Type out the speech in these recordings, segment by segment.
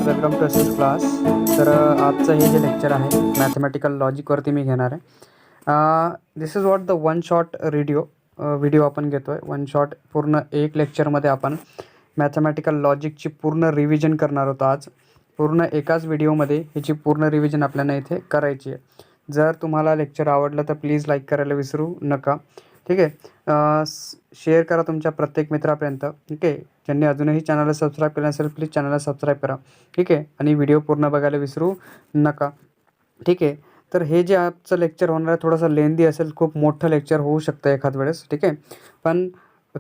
Welcome to S class. तर आजचं हे जे लेक्चर आहे मॅथमॅटिकल लॉजिकवरती मी घेणार आहे. This is what the one shot video आपण घेतो आहे. वन शॉट पूर्ण एक लेक्चरमध्ये आपण मॅथमॅटिकल लॉजिकची पूर्ण रिव्हिजन करणार होतो. आज पूर्ण एकाच व्हिडिओमध्ये ह्याची पूर्ण रिव्हिजन आपल्याला इथे करायची आहे. जर तुम्हाला लेक्चर आवडलं तर प्लीज लाईक करायला विसरू नका. ठीक आहे. शेअर करा तुमच्या प्रत्येक मित्रापर्यंत. ठीक आहे. ज्यांनी अजूनही चॅनलला सबस्क्राईब केलं नसेल प्लीज चॅनलला सबस्क्राईब करा. ठीक आहे. आणि व्हिडिओ पूर्ण बघायला विसरू नका. ठीक आहे. तर हे जे आजचं लेक्चर होणार आहे थोडंसं लेंदी असेल, खूप मोठं लेक्चर होऊ शकतं एखाद वेळेस. ठीक आहे. पण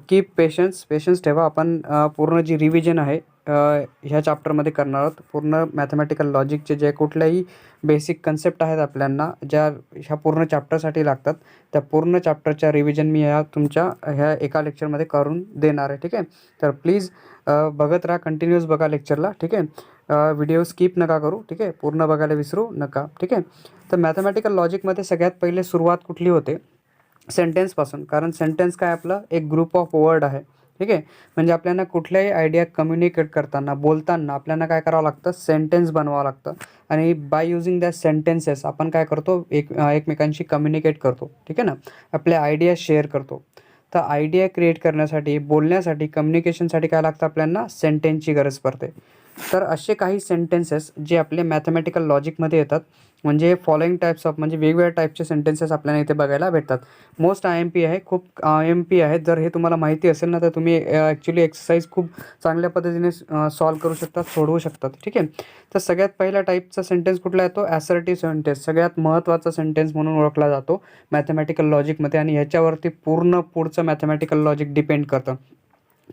कीप पेशन्स ठेवा. आपण पूर्ण जी रिव्हिजन आहे ह्या चॅप्टरमध्ये करणार आहोत. पूर्ण मॅथमॅटिकल लॉजिकचे जे कुठल्याही बेसिक कन्सेप्ट आहेत आपल्याला ज्या ह्या पूर्ण चॅप्टरसाठी लागतात त्या पूर्ण चॅप्टरच्या रिव्हिजन मी ह्या एका लेक्चरमध्ये करून देणार आहे. ठीक आहे. तर प्लीज बघत राहा, कंटिन्यूअस बघा लेक्चरला. ठीक आहे. व्हिडिओ स्किप नका करू. ठीक आहे. पूर्ण बघायला विसरू नका. ठीक आहे. तर मॅथमॅटिकल लॉजिकमध्ये सगळ्यात पहिले सुरुवात कुठली होते? सेंटेन्सपासून. कारण सेंटेन्स काय आपलं एक ग्रुप ऑफ वर्ड आहे. ठीक आहे. म्हणजे आपल्याला कुठल्याही आयडिया कम्युनिकेट करताना बोलताना आपल्याला काय करावं लागतं? सेंटेन्स बनवावं लागतं. आणि बाय युझिंग दॅट सेंटेन्सेस आपण काय करतो? एकमेकांशी कम्युनिकेट करतो. ठीक आहे ना. आपल्या आयडिया शेअर करतो. तर आयडिया क्रिएट करण्यासाठी, बोलण्यासाठी, कम्युनिकेशनसाठी काय लागतं आपल्याला? सेंटेन्सची गरज पडते. तर असे काही सेंटेन्सेस जे आपले मॅथमॅटिकल लॉजिकमध्ये येतात. म्हणजे फॉलोइंग टाईप्स ऑफ म्हणजे वेगवेगळ्या टाईपचे सेंटेन्सेस आपल्याला इथे बघायला भेटतात. मोस्ट IMP आहे, खूप IMP आहेत. जर हे तुम्हाला माहिती असेल ना तर तुम्ही ॲक्च्युली एक्सरसाइज खूप चांगल्या पद्धतीने सॉल्व करू शकतात, सोडवू शकतात. ठीक आहे. तर सगळ्यात पहिला टाईपचा सेंटेन्स कुठला येतो? Assertive sentence. सगळ्यात महत्त्वाचा सेंटेन्स म्हणून ओळखला जातो मॅथमॅटिकल लॉजिकमध्ये आणि ह्याच्यावरती पूर्ण पुढचं मॅथमॅटिकल लॉजिक डिपेंड करतं.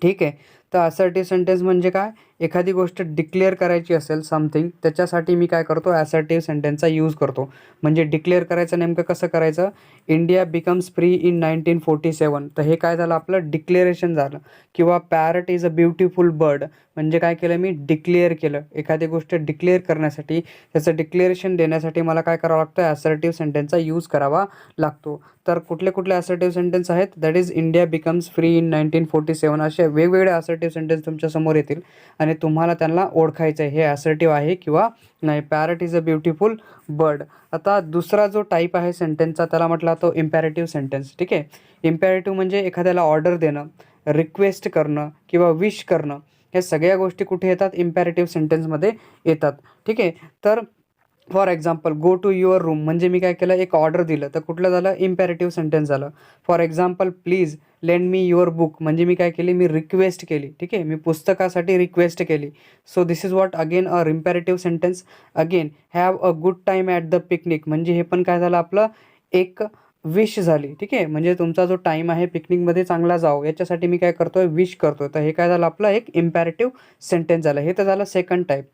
ठीक आहे. तर असर्टिव्ह सेंटेन्स म्हणजे काय? एखादी गोष्ट डिक्लेअर करायची असेल समथिंग, त्याच्यासाठी मी काय करतो? असर्टिव्ह सेंटेन्सचा यूज करतो. म्हणजे डिक्लेअर करायचं नेमकं कसं करायचं? India becomes free in 1947. तर हे काय झालं? आपलं डिक्लेरेशन झालं. किंवा parrot is a beautiful bird. म्हणजे काय केलं? मी डिक्लेअर केलं. एखादी गोष्ट डिक्लेअर करण्यासाठी, त्याचं डिक्लेरेशन देण्यासाठी मला काय करावं लागतं? असर्टिव्ह सेंटेन्सचा यूज करावा लागतो. तर कुठले कुठले असर्टिव्ह सेंटेन्स आहेत? That is India becomes free in 1947. असे वेगवेगळे असर्टिव्ह सेंटेन्स तुमच्यासमोर येतील आणि तुम्हाला त्यांना ओळखायचं आहे हे असर्टिव्ह आहे किंवा नाही. Parrot is a beautiful bird. आता दुसरा जो टाईप आहे सेंटेन्सचा त्याला म्हटला तो इम्पॅरेटिव्ह सेंटेन्स. ठीक आहे. इम्पॅरेटिव्ह म्हणजे एखाद्याला ऑर्डर देणं, रिक्वेस्ट करणं किंवा विश करणं. हे सगळ्या गोष्टी कुठे येतात? इम्पॅरेटिव्ह सेंटेन्समध्ये येतात. ठीक आहे. तर for example go to your room म्हणजे मी काय केलं? एक ऑर्डर दिलं. तर कुठलं झालं? इम्पॅरेटिव्ह सेंटेन्स झालं. For example please lend me your book म्हणजे मी काय केली? मी रिक्वेस्ट केली. ठीक आहे. मी पुस्तकासाठी रिक्वेस्ट केली. So this is what again a इम्पॅरेटिव्ह sentence. Again have a good time at the picnic म्हणजे हे पण काय झालं आपलं? एक विश झाली. ठीक आहे. म्हणजे तुमचा जो टाईम आहे पिकनिकमध्ये चांगला जावं याच्यासाठी मी काय करतोय? विश करतोय. तर हे काय झालं? आपलं एक इम्पॅरेटिव्ह सेंटेन्स झालं. हे तर झालं सेकंड टाईप.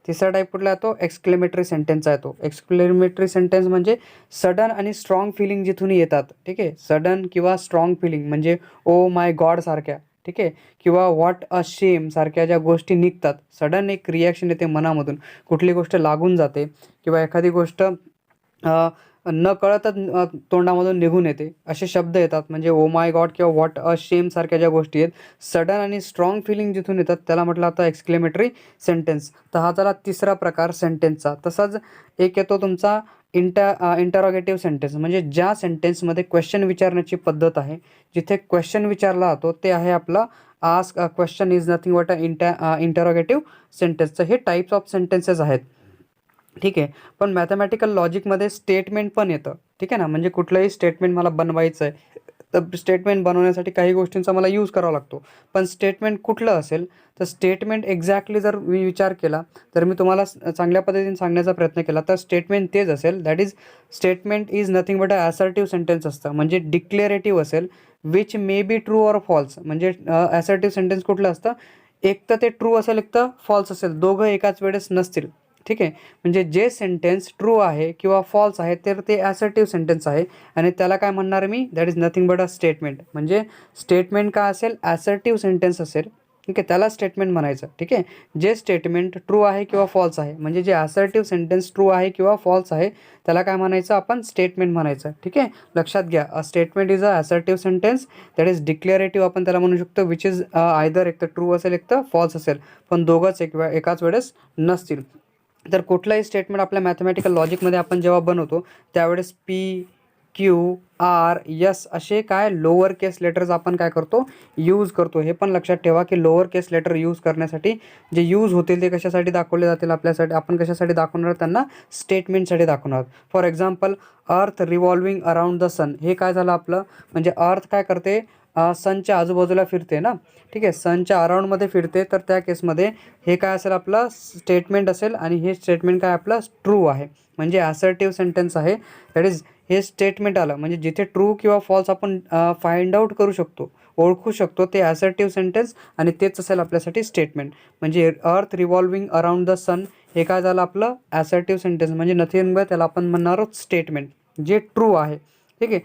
तिसरा टाईप कुठला येतो? एक्सक्लेमेटरी सेंटेन्सचा येतो. एक्सक्लेमेटरी सेंटेन्स म्हणजे सडन आणि स्ट्रॉंग फिलिंग जिथून येतात. ठीक आहे. सडन किंवा स्ट्रॉंग फिलिंग म्हणजे ओ माय गॉड सारख्या. ठीक आहे. किंवा व्हॉट अ शेम सारख्या ज्या गोष्टी निघतात. सडन एक रिॲक्शन येते मनामधून. कुठली गोष्ट लागून जाते किंवा एखादी गोष्ट न कळतच तोंडामधून निघून येते. असे शब्द येतात म्हणजे ओ माय गॉड किंवा व्हॉट अ शेम सारख्या ज्या गोष्टी आहेत सडन आणि स्ट्रॉंग फिलिंग जिथून येतात त्याला म्हटलं आता एक्सक्लेमेटरी सेंटेन्स. तर हा झाला तिसरा प्रकार सेंटेन्सचा. तसाच एक येतो तुमचा इंटरोगेटिव्ह सेंटेन्स म्हणजे ज्या सेंटेन्समध्ये क्वेश्चन विचारण्याची पद्धत आहे. जिथे क्वेश्चन विचारला जातो ते आहे आपला ask a question is nothing but interrogative सेंटेन्सचं. हे टाईप्स ऑफ सेंटेन्सेस आहेत. ठीक आहे. पण मॅथमॅटिकल लॉजिकमध्ये स्टेटमेंट पण येतं. ठीक आहे ना. म्हणजे कुठलंही स्टेटमेंट मला बनवायचं आहे तर स्टेटमेंट बनवण्यासाठी काही गोष्टींचा मला यूज करावा लागतो. पण स्टेटमेंट कुठलं असेल? तर स्टेटमेंट एक्झॅक्टली जर मी विचार केला तर मी तुम्हाला चांगल्या पद्धतीने सांगण्याचा प्रयत्न केला तर स्टेटमेंट तेच असेल. That is statement is nothing but a assertive sentence असतं. म्हणजे डिक्लेरेटिव्ह असेल which may be true or false. म्हणजे असर्टिव्ह सेंटेन्स कुठलं असतं? एक तर ते ट्रू असेल, एक तर फॉल्स असेल. दोघं एकाच वेळेस नसतील. ठीक आहे. म्हणजे जे सेंटेन्स ट्रू आहे किंवा फॉल्स आहे तर ते असर्टिव्ह सेंटेन्स आहे आणि त्याला काय म्हणणार मी? That is nothing but a statement. म्हणजे स्टेटमेंट काय असेल? असर्टिव्ह सेंटेन्स असेल ठीक आहे, त्याला स्टेटमेंट म्हणायचं. ठीक आहे, जे स्टेटमेंट ट्रू आहे किंवा फॉल्स आहे, म्हणजे जे असर्टिव्ह सेंटेन्स ट्रू आहे किंवा फॉल्स आहे त्याला काय म्हणायचं आपण, स्टेटमेंट म्हणायचं. ठीक आहे, लक्षात घ्या, अ statement is a assertive sentence that is declarative आपण त्याला म्हणू शकतो, विच इज आयदर एक तर ट्रू असेल एक तर फॉल्स असेल, पण दोघंच एकाच वेळेस नसतील. तर कुठलाही स्टेटमेंट आपल्या मॅथमॅटिकल लॉजिकमध्ये आपण जेव्हा बनवतो त्यावेळेस पी, क्यू, आर, यस असे काय लोअर केस लेटर्स आपण काय करतो, यूज करतो. हे पण लक्षात ठेवा की लोअर केस लेटर यूज करण्यासाठी जे यूज होतील ते कशासाठी दाखवले जातील आपल्यासाठी, आपण कशासाठी दाखवणार, त्यांना स्टेटमेंटसाठी दाखवणार. फॉर एक्झाम्पल, अर्थ रिव्हॉल्विंग अराउंड द सन, हे काय झालं आपलं, म्हणजे अर्थ काय करते, सनच्या आजूबाजूला फिरते ना. ठीक आहे, सनच्या अराउंडमध्ये फिरते, तर त्या केसमध्ये हे काय असेल आपलं स्टेटमेंट असेल, आणि हे स्टेटमेंट काय आपलं ट्रू आहे, म्हणजे असर्टिव्ह सेंटेन्स आहे. दॅट इज हे स्टेटमेंट आलं म्हणजे जिथे ट्रू किंवा फॉल्स आपण फाइंड आउट करू शकतो, ओळखू शकतो, ते असर्टिव्ह सेंटेन्स, आणि तेच असेल आपल्यासाठी स्टेटमेंट. म्हणजे अर्थ रिव्हॉल्विंग अराउंड द सन हे काय झालं आपलं असर्टिव्ह सेंटेन्स, म्हणजे नथिंग बट त्याला आपण म्हणणार आहोत स्टेटमेंट, जे ट्रू आहे. ठीक आहे,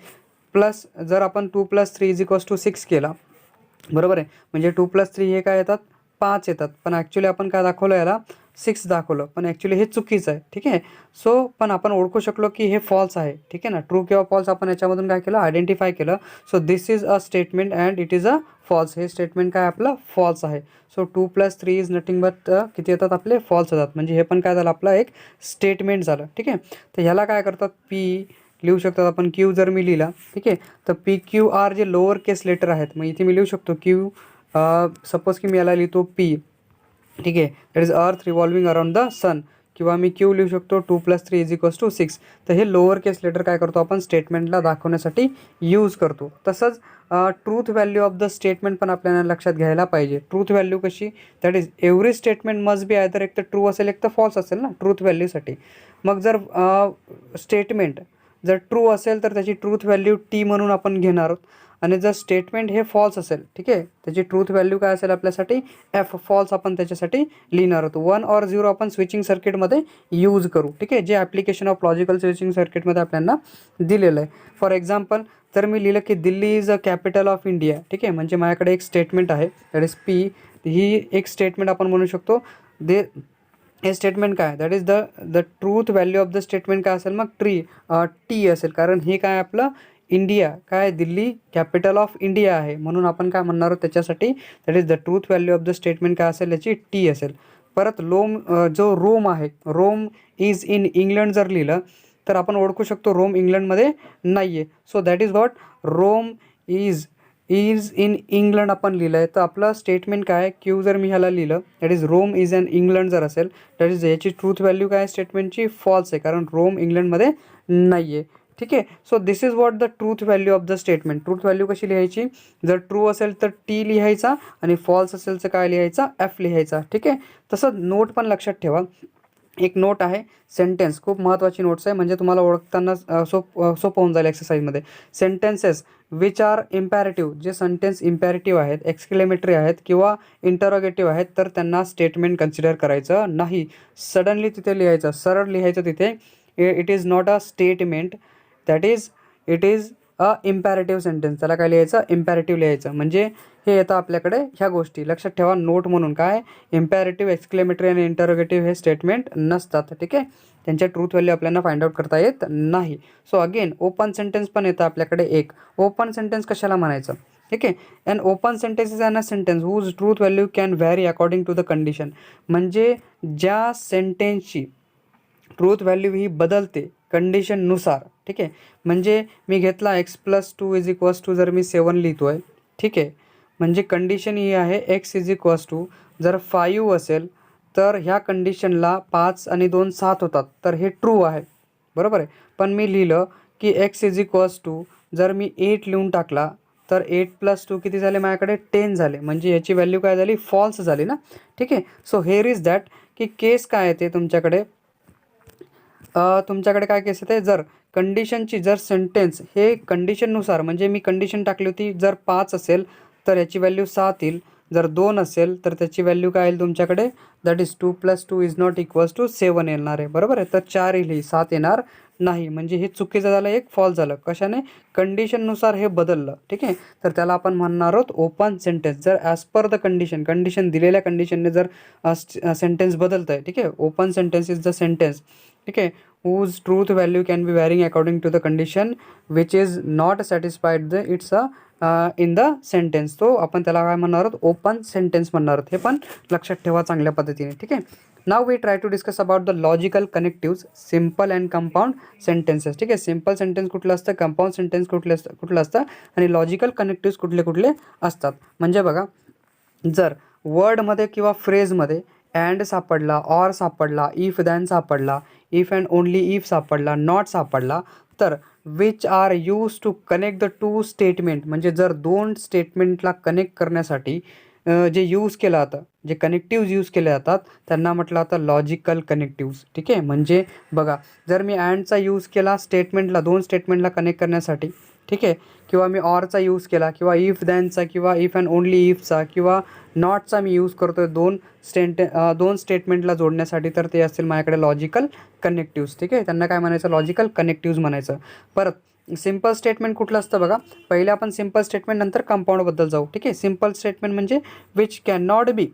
प्लस जर आपण 2 + 3 = 6 केला, बरोबर आहे, म्हणजे 2 + 3 हे काय येतात, 5 येतात, पण ॲक्च्युली आपण काय दाखवलं, याला 6 दाखवलं, पण ॲक्च्युली हे चुकीचं आहे. ठीक आहे, सो पण आपण ओळखू शकलो की हे फॉल्स आहे. ठीक आहे ना, ट्रू किंवा फॉल्स आपण याच्यामधून काय केलं, आयडेंटिफाय केलं. So this is a statement and it is a false, हे स्टेटमेंट काय आपलं फॉल्स आहे. सो 2 + 3 इज नथिंग बट किती येतात आपले, फॉल्स येतात, म्हणजे हे पण काय झालं आपलं एक स्टेटमेंट झालं. ठीक आहे, तर ह्याला काय करतात, पी लिहू शकतात आपण, क्यू जर मी लिहिला, ठीक आहे, तर पी क्यू आर जे लोअर केस लेटर आहेत, मग इथे मी लिहू शकतो क्यू, सपोज की मी याला लिहितो पी. ठीक आहे, that is earth revolving around the सन, किंवा मी क्यू लिहू शकतो 2 + 3 = 6. तर हे लोअर केस लेटर काय करतो आपण स्टेटमेंटला दाखवण्यासाठी यूज करतो. तसंच truth value of the statement पण आपल्याला लक्षात घ्यायला पाहिजे. ट्रूथ व्हॅल्यू कशी, that is every statement must be either एक तर ट्रू असेल एक तर फॉल्स असेल ना ट्रूथ व्हॅल्यूसाठी. मग जर स्टेटमेंट जर ट्रू असेल तर त्याची ट्रूथ व्हॅल्यू टी म्हणून आपण घेणार आहोत, आणि जर स्टेटमेंट हे फॉल्स असेल, ठीक आहे, त्याची ट्रूथ व्हॅल्यू काय असेल आपल्यासाठी, एफ, फॉल्स आपण त्याच्यासाठी लिहिणार होतो. 1 or 0 आपण स्विचिंग सर्किटमध्ये यूज करू. ठीक आहे, जे ॲप्लिकेशन ऑफ लॉजिकल स्विचिंग सर्किटमध्ये आपल्याला दिलेलं आहे. फॉर एक्झाम्पल, तर मी लिहिलं की Delhi is a capital of India. ठीक आहे, म्हणजे माझ्याकडे एक स्टेटमेंट आहे, दॅट इज पी, ही एक स्टेटमेंट आपण म्हणू शकतो. हे स्टेटमेंट काय, that is the truth value of the statement काय असेल, मग टी असेल, कारण हे काय आपलं इंडिया, काय दिल्ली कॅपिटल ऑफ इंडिया आहे, म्हणून आपण काय म्हणणार आहोत त्याच्यासाठी, that is the truth value of the statement काय असेल, याची टी असेल. परत जो रोम आहे, रोम इज इन इंग्लंड जर लिहिलं तर आपण ओळखू शकतो रोम इंग्लंडमध्ये नाही आहे. So that is what, Rome is in England आपण लिहिलं आहे, तर आपलं स्टेटमेंट काय, क्यू जर मी ह्याला लिहिलं, that is Rome is in England जर असेल, दॅट इज याची ट्रूथ व्हॅल्यू काय स्टेटमेंटची फॉल्स आहे, कारण रोम इंग्लंडमध्ये नाही आहे. ठीक आहे, so this is what the truth value of the statement. Truth value कशी लिहायची, जर ट्रू असेल तर टी लिहायचा, आणि फॉल्स असेल तर काय लिहायचा, एफ लिहायचा. ठीक आहे, तसं नोट पण लक्षात ठेवा, एक नोट आहे सेंटेन्स, खूप महत्त्वाची नोट्स आहे, म्हणजे तुम्हाला ओळखताना सोपं होऊन जाईल एक्सरसाइजमध्ये. सेंटेन्सेस विच आर इम्पॅरेटिव्ह, जे सेंटेन्स इम्पॅरेटिव्ह आहेत, एक्सक्लेमेटरी आहेत किंवा इंटरोगेटिव्ह आहेत, तर त्यांना स्टेटमेंट कन्सिडर करायचं नाही. सडनली तिथे लिहायचं, सरळ लिहायचं तिथे, it is not a statement, that is it is a इम्पॅरेटिव्ह sentence. त्याला काय लिहायचं, इम्पॅरेटिव्ह लिहायचं. म्हणजे हे येतं आपल्याकडे ह्या गोष्टी लक्षात ठेवा नोट म्हणून, काय इम्पॅरेटिव्ह, एक्सक्लेमेटरी आणि इंटरोगेटिव्ह हे स्टेटमेंट नसतात. ठीक आहे, त्यांच्या ट्रूथ व्हॅल्यू आपल्याला फाइंड आउट करता येत नाही. सो अगेन ओपन सेंटेन्स पण येतं आपल्याकडे एक. ओपन सेंटेन्स कशाला म्हणायचं, ठीक आहे, and open sentence is a sentence whose truth value can vary according to the condition. म्हणजे ज्या सेंटेन्सची ट्रूथ व्हॅल्यू ही बदलते कंडिशननुसार. ठीक आहे, म्हणजे मी घेतला x + 2 = जर मी 7 लिहितो आहे, ठीक आहे, म्हणजे कंडिशन ही आहे x जर 5 असेल तर ह्या कंडिशनला 5 आणि 2 7 होतात, तर हे ट्रू आहे, बरोबर आहे. पण मी लिहिलं की x जर मी 8 लिहून टाकला तर 8 + 2 किती झाले माझ्याकडे, 10 झाले, म्हणजे ह्याची व्हॅल्यू काय झाली, फॉल्स झाली ना. ठीक आहे, सो हेअर इज दॅट की केस काय येते तुमच्याकडे काय केस येते, जर कंडिशनची जर सेंटेन्स हे कंडिशननुसार, म्हणजे मी कंडिशन टाकली होती, जर 5 असेल तर याची व्हॅल्यू 7 येईल, जर 2 असेल तर त्याची व्हॅल्यू काय येईल तुमच्याकडे, दॅट इज 2 + 2 = 7 येणार आहे, बरोबर आहे. तर 4 येईल, ही 7 येणार नाही, म्हणजे हे चुकीचं झालं, एक फॉल्स झालं. कशाने? कंडिशननुसार हे बदललं. ठीक आहे, तर त्याला आपण म्हणणार आहोत ओपन सेंटेन्स. जर ॲज पर द कंडिशन दिलेल्या कंडिशनने जर सेंटेन्स बदलत आहे, ठीक आहे, open sentence is the sentence, ठीक आहे, whose truth value can be varying according to the condition which is not satisfied the it's a in the sentence. तो आपण त्याला काय म्हणणार आहोत? ओपन सेंटेन्स म्हणणार आहोत. हे पण लक्षात ठेवा चांगल्या पद्धतीने. ठीक आहे, now we try to discuss about the logical connectives, simple and compound sentences. ठीक आहे, सिम्पल सेंटेन्स कुठलं असतं, कंपाऊंड सेंटेन्स कुठलं असतं आणि लॉजिकल कनेक्टिव्स कुठले कुठले असतात. म्हणजे बघा, जर वर्डमध्ये किंवा फ्रेजमध्ये अँड सापडला, ऑर सापडला, इफ दॅन सापडला, इफ अँड ओनली इफ सापडला, नॉट सापडला, तर which are use to connect the two statement, म्हणजे जर दोन स्टेटमेंटला कनेक्ट करण्यासाठी जे यूज केलं जातं, जे कनेक्टिव्ज यूज केले जातात, त्यांना म्हटलं जातं लॉजिकल कनेक्टिव्ज. ठीक आहे, म्हणजे बघा, जर मी अँडचा यूज केला स्टेटमेंटला, दोन स्टेटमेंटला कनेक्ट करण्यासाठी, ठीक आहे, किंवा मी ऑरचा यूज केला, किंवा इफ दॅनचा, किंवा इफ अँड ओनली इफचा, किंवा नॉटचा मी यूज करतो आहे दोन स्टेटमेंटला जोडण्यासाठी, तर ते असतील माझ्याकडे लॉजिकल कनेक्टिव्ज. ठीक आहे, त्यांना काय म्हणायचं? लॉजिकल कनेक्टिव्ज म्हणायचं. परत सिम्पल स्टेटमेंट कुठलं असतं बघा, पहिले आपण सिम्पल स्टेटमेंट नंतर कंपाऊंडबद्दल जाऊ. ठीक आहे, सिम्पल स्टेटमेंट म्हणजे विच कॅन नॉट बी,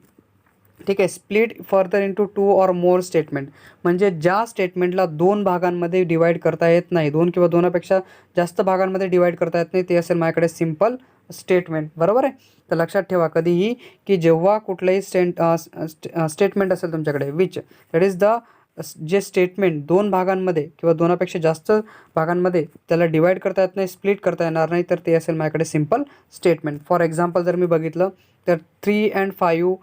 ठीक आहे, split further into two or more statement, म्हणजे ज्या स्टेटमेंटला दोन भागांमध्ये डिवाईड करता येत नाही, दोन किंवा दोनापेक्षा जास्त भागांमध्ये डिवाईड करता येत नाही, ते असेल माझ्याकडे सिम्पल स्टेटमेंट. बरोबर आहे, तर लक्षात ठेवा कधीही की जेव्हा कुठलंही स्टेटमेंट असेल तुमच्याकडे विच, दॅट इज द जे स्टेटमेंट दोन भागांमध्ये किंवा दोनापेक्षा जास्त भागांमध्ये त्याला डिवाईड करता येत नाही, स्प्लिट करता येणार नाही, तर ते असेल माझ्याकडे सिम्पल स्टेटमेंट. फॉर एक्झाम्पल जर मी बघितलं तर 3 and 5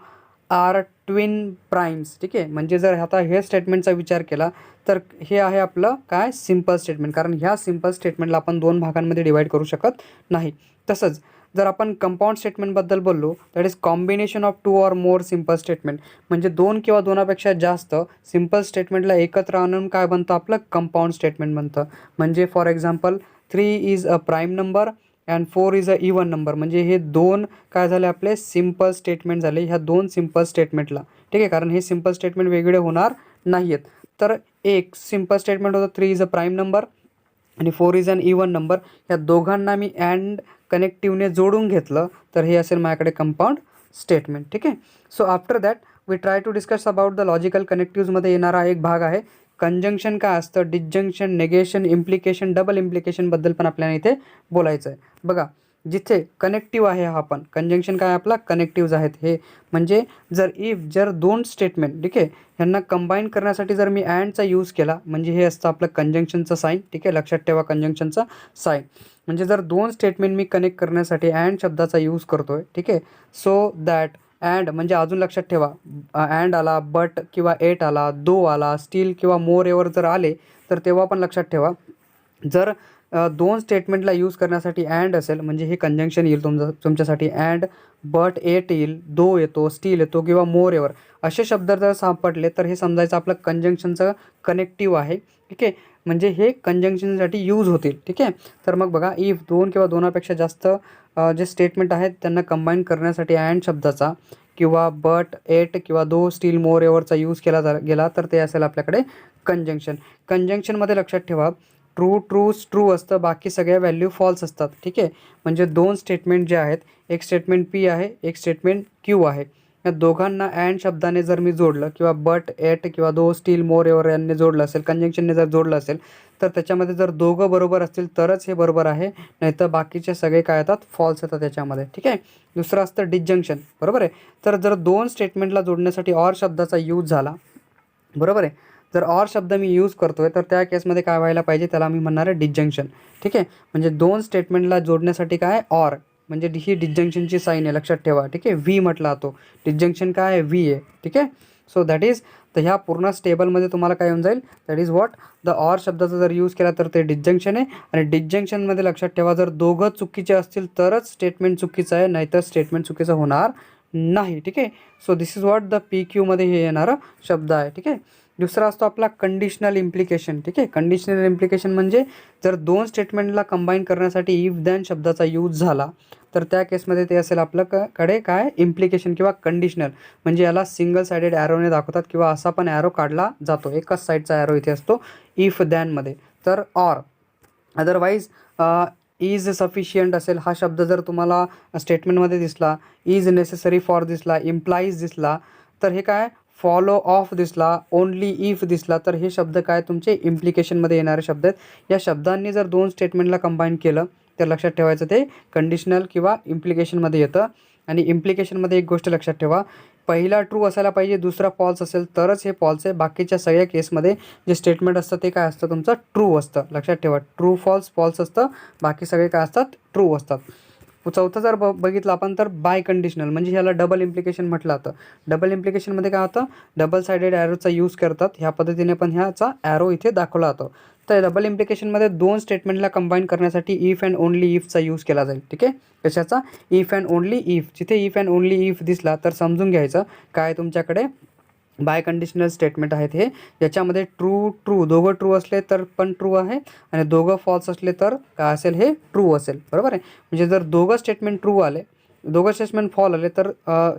आर ट्विन प्राईम्स. ठीक आहे, म्हणजे जर आता हे स्टेटमेंटचा विचार केला तर हे आहे आपलं काय? सिम्पल स्टेटमेंट, कारण ह्या सिम्पल स्टेटमेंटला आपण दोन भागांमध्ये डिवाईड करू शकत नाही. तसंच जर आपण कंपाऊंड स्टेटमेंटबद्दल बोललो, that is combination of to or more simple statement, म्हणजे दोन किंवा दोनापेक्षा जास्त सिम्पल स्टेटमेंटला एकत्र आणून काय बनतं? आपलं कंपाऊंड स्टेटमेंट बनतं. म्हणजे for example 3 is a prime number and 4 is a even number, म्हणजे हे दोन काय झाले? आपले सिम्पल स्टेटमेंट झाले ह्या दोन सिम्पल स्टेटमेंटला. ठीक आहे, कारण हे सिम्पल स्टेटमेंट वेगळे होणार नाही आहेत. तर एक सिम्पल स्टेटमेंट होतं 3 इज अ प्राईम नंबर आणि 4 इज अन इवन नंबर, या दोघांना मी अँड कनेक्टिव्हने जोडून घेतलं तर हे असेल माझ्याकडे कंपाऊंड स्टेटमेंट. ठीक आहे, so after that we try to discuss about the logical कनेक्टिव्हमध्ये येणारा एक भाग आहे कंजंक्शन. काय असतं? डिस्जंक्शन, नेगेशन, इम्प्लिकेशन, डबल इम्प्लिकेशनबद्दल पण आपल्याला इथे बोलायचं आहे. बघा, जिथे कनेक्टिव्ह आहे हा पण कंजंक्शन काय आपला? कनेक्टिव्ज आहेत हे, म्हणजे जर दोन स्टेटमेंट, ठीक आहे, ह्यांना कंबाईन करण्यासाठी जर मी अँडचा यूज केला, म्हणजे हे असतं आपलं कंजंक्शनचं साईन. ठीक आहे, लक्षात ठेवा कंजंक्शनचा साईन, म्हणजे जर दोन स्टेटमेंट मी कनेक्ट करण्यासाठी अँड शब्दाचा यूज करतोय. ठीक आहे, सो दॅट अँड म्हणजे अजून लक्षात ठेवा, अँड आला, बट किंवा एट आला, दो आला, स्टील किंवा मोर एवर जर आले तर तेव्हा पण लक्षात ठेवा, जर दोन स्टेटमेंटला यूज करण्यासाठी अँड असेल म्हणजे हे कंजंक्शन येईल तुमच्यासाठी. अँड, बट, एट येईल, दो येतो, स्टील येतो किंवा मोर एवर असे शब्द जर सापडले तर हे समजायचं आपलं कंजंक्शनचं कनेक्टिव्ह आहे. ठीक आहे, म्हणजे हे कंजंक्शनसाठी यूज होतील. ठीक आहे, तर मग बघा, इफ दोन किंवा दोनापेक्षा जास्त जे स्टेटमेंट आहेत त्यांना कंबाईन करण्यासाठी अँड शब्दाचा किंवा बट, एट किंवा दो, स्टील, मोर एवरचा यूज केला गेला तर ते असेल आपल्याकडे कंजंक्शन. कंजंक्शनमध्ये लक्षात ठेवा ट्रू असतं, बाकी सगळ्या व्हॅल्यू फॉल्स असतात. ठीक आहे, म्हणजे दोन स्टेटमेंट जे आहेत, एक स्टेटमेंट पी आहे, एक स्टेटमेंट क्यू आहे, या दोघांना अँड शब्दाने जर मी जोडलं किंवा बट, एट किंवा दो, स्टील, मोर एवर यांनी जोडलं असेल, कंजंक्शनने जर जोडलं असेल, तर त्याच्यामध्ये जर दोघं बरोबर असतील तरच हे बरोबर आहे, नाहीतर बाकीचे सगळे काय येतात? फॉल्स येतात त्याच्यामध्ये. ठीक आहे, दुसरं असतं डिस्जंक्शन. बरोबर आहे, तर जर दोन स्टेटमेंटला जोडण्यासाठी ऑर शब्दाचा यूज झाला, बरोबर आहे, जर ऑर शब्द मी यूज करतोय तर त्या केसमध्ये काय व्हायला पाहिजे? त्याला मी म्हणणार आहे डिस्जंक्शन. ठीक आहे, म्हणजे दोन स्टेटमेंटला जोडण्यासाठी काय? ऑर, म्हणजे ही डिस्जंक्शनची साईन आहे, लक्षात ठेवा. ठीक आहे, व्ही म्हटला तो, डिस्जंक्शन काय आहे? व्ही आहे. ठीक आहे, सो दॅट इज, तर ह्या पूर्ण स्टेबलमध्ये तुम्हाला काय येऊन जाईल? That is what, the or शब्दाचा जर यूज केला तर ते डिस्जंक्शन आहे. आणि डिस्जंक्शनमध्ये लक्षात ठेवा, जर दोघं चुकीचे असतील तरच स्टेटमेंट चुकीचं आहे, नाहीतर स्टेटमेंट चुकीचं होणार नाही. ठीक आहे, so this is what the P क्यूमध्ये हे येणारा शब्द आहे. ठीक आहे, दुसरा असतो आपला कंडिशनल इम्प्लिकेशन. ठीक आहे, कंडिशनल इम्प्लिकेशन म्हणजे जर दोन स्टेटमेंटला कंबाईन करण्यासाठी इफ दॅन शब्दाचा यूज झाला तर त्या केसमध्ये ते असेल आपल्याकडे काय? इम्प्लिकेशन किंवा कंडिशनल, म्हणजे याला सिंगल साइडेड ॲरोने दाखवतात किंवा असा पण ॲरो काढला जातो, एकच साईडचा ॲरो इथे असतो इफ दॅनमध्ये. तर ऑर. अदरवाईज इज सफिशियंट असेल हा शब्द जर तुम्हाला स्टेटमेंटमध्ये दिसला, इज नेसेसरी फॉर दिसला, इम्प्लाईज दिसला, तर हे काय फॉलो ऑफ दिसला, ओनली इफ दिसला, तर हे शब्द काय तुमचे इम्प्लिकेशनमध्ये येणारे शब्द आहेत. या शब्दांनी जर दोन स्टेटमेंटला कंबाईन केलं तर लक्षात ठेवायचं ते कंडिशनल किंवा इम्प्लिकेशनमध्ये येतं. आणि इम्प्लिकेशनमध्ये एक गोष्ट लक्षात ठेवा, पहिला ट्रू असायला पाहिजे, दुसरा फॉल्स असेल तरच हे फॉल्स आहे. बाकीच्या सगळ्या केसमध्ये जे स्टेटमेंट असतं ते काय असतं तुमचं ट्रू असतं. लक्षात ठेवा, ट्रू फॉल्स फॉल्स असतं, बाकी सगळे काय असतात ट्रू असतात. चौथं जर बघितलं आपण तर बाय कंडिशनल, म्हणजे ह्याला डबल इम्प्लिकेशन म्हटलं जातं. डबल इम्प्लिकेशनमध्ये काय होतं, डबल सायडेड ॲरोचा यूज करतात, ह्या पद्धतीने पण ह्याचा ॲरो इथे दाखवला जातो. तर डबल इम्प्लिकेशनमध्ये दोन स्टेटमेंटला कंबाईन करण्यासाठी इफ अँड ओनली इफचा यूज केला जाईल. ठीक आहे, कशाचा, इफ अँड ओनली इफ. जिथे इफ अँड ओनली इफ दिसला तर समजून घ्यायचं काय तुमच्याकडे बाय कंडिशनल स्टेटमेंट आहेत हे, ज्याच्यामध्ये ट्रू दोघं ट्रू असले तर पण ट्रू आहे, आणि दोघं फॉल्स असले तर काय असेल, हे ट्रू असेल. बरोबर आहे, म्हणजे जर दोघं स्टेटमेंट ट्रू आले, दोघं स्टेटमेंट फॉल आले तर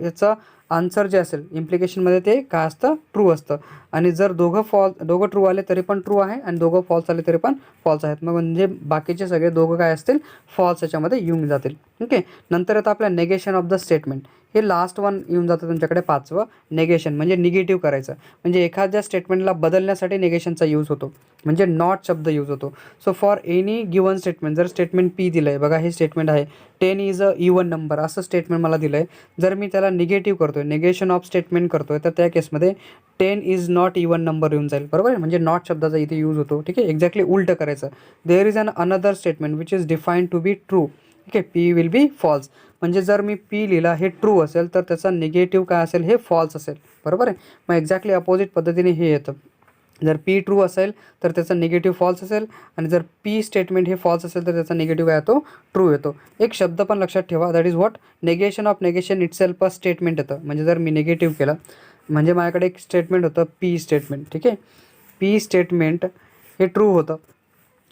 याचं आन्सर जे असेल इम्प्लिकेशनमध्ये ते काय असतं, ट्रू असतं. आणि जर दोघं ट्रू आले तरी पण ट्रू आहे, आणि दोघं फॉल्स आले तरी पण फॉल्स आहेत, मग म्हणजे बाकीचे सगळे दोघं काय असतील, फॉल्स याच्यामध्ये येऊन जातील. ओके, नंतर आता आपल्या नेगेशन ऑफ द स्टेटमेंट, हे लास्ट वन येऊन जातं तुमच्याकडे पाचवं. नेगेशन म्हणजे निगेटिव्ह करायचं, म्हणजे एखाद्या स्टेटमेंटला बदलण्यासाठी नेगेशनचा यूज होतो, म्हणजे नॉट शब्द यूज होतो. So for any given statement, जर स्टेटमेंट पी दिलं आहे, बघा हे स्टेटमेंट आहे 10 इज अ इवन नंबर, असं स्टेटमेंट मला दिलं आहे. जर मी त्याला निगेटिव्ह करतोय, नेगेशन ऑफ स्टेटमेंट करतोय, तर त्या केसमध्ये 10 इज नॉट इवन नंबर येऊन जाईल. बरोबर आहे, म्हणजे नॉट शब्दाचा इथे यूज होतो. ठीक आहे, एक्झॅक्टली उलटं करायचं. There is an another statement which is defined to be true. ठीक आहे, पी विल बी फॉल्स, म्हणजे जर मी पी लिहिला हे ट्रू असेल तर त्याचा निगेटिव्ह काय असेल, हे फॉल्स असेल. बरोबर आहे, मग एक्झॅक्टली अपोजिट पद्धतीने हे येतं. जर पी ट्रू असेल तर त्याचा निगेटिव्ह फॉल्स असेल, आणि जर पी स्टेटमेंट हे फॉल्स असेल तर त्याचा निगेटिव्ह काय येतो, ट्रू येतो. एक शब्द पण लक्षात ठेवा, that is what, negation of negation itself a statement येतं. म्हणजे जर मी निगेटिव्ह केलं, म्हणजे माझ्याकडे एक स्टेटमेंट होतं पी स्टेटमेंट. ठीक आहे, पी स्टेटमेंट हे ट्रू होतं.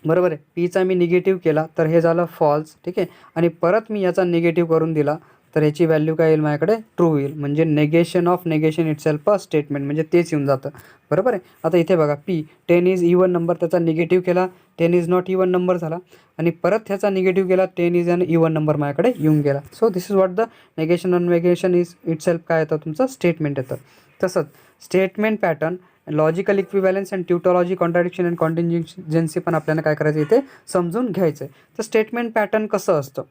बरोबर आहे, पीचा मी निगेटिव्ह केला तर हे झालं फॉल्स. ठीक आहे, आणि परत मी याचा निगेटिव्ह करून दिला तर याची व्हॅल्यू काय येईल माझ्याकडे, ट्रू येईल. म्हणजे negation of negation itself a statement, म्हणजे तेच येऊन जातं. बरोबर आहे, आता इथे बघा, पी 10 इज इवन नंबर, त्याचा निगेटिव्ह केला, 10 इज नॉट इवन नंबर झाला, आणि परत ह्याचा निगेटिव्ह केला, 10 इज अन इवन नंबर माझ्याकडे येऊन गेला. So this is what the negation on negation is itself काय येतं, तुमचं स्टेटमेंट येतं. तसंच statement pattern, logical equivalence and tautology, contradiction and contingency पण आपल्याला काय करायचं इथे समजून घ्यायचं आहे. तर स्टेटमेंट पॅटर्न कसं असतं,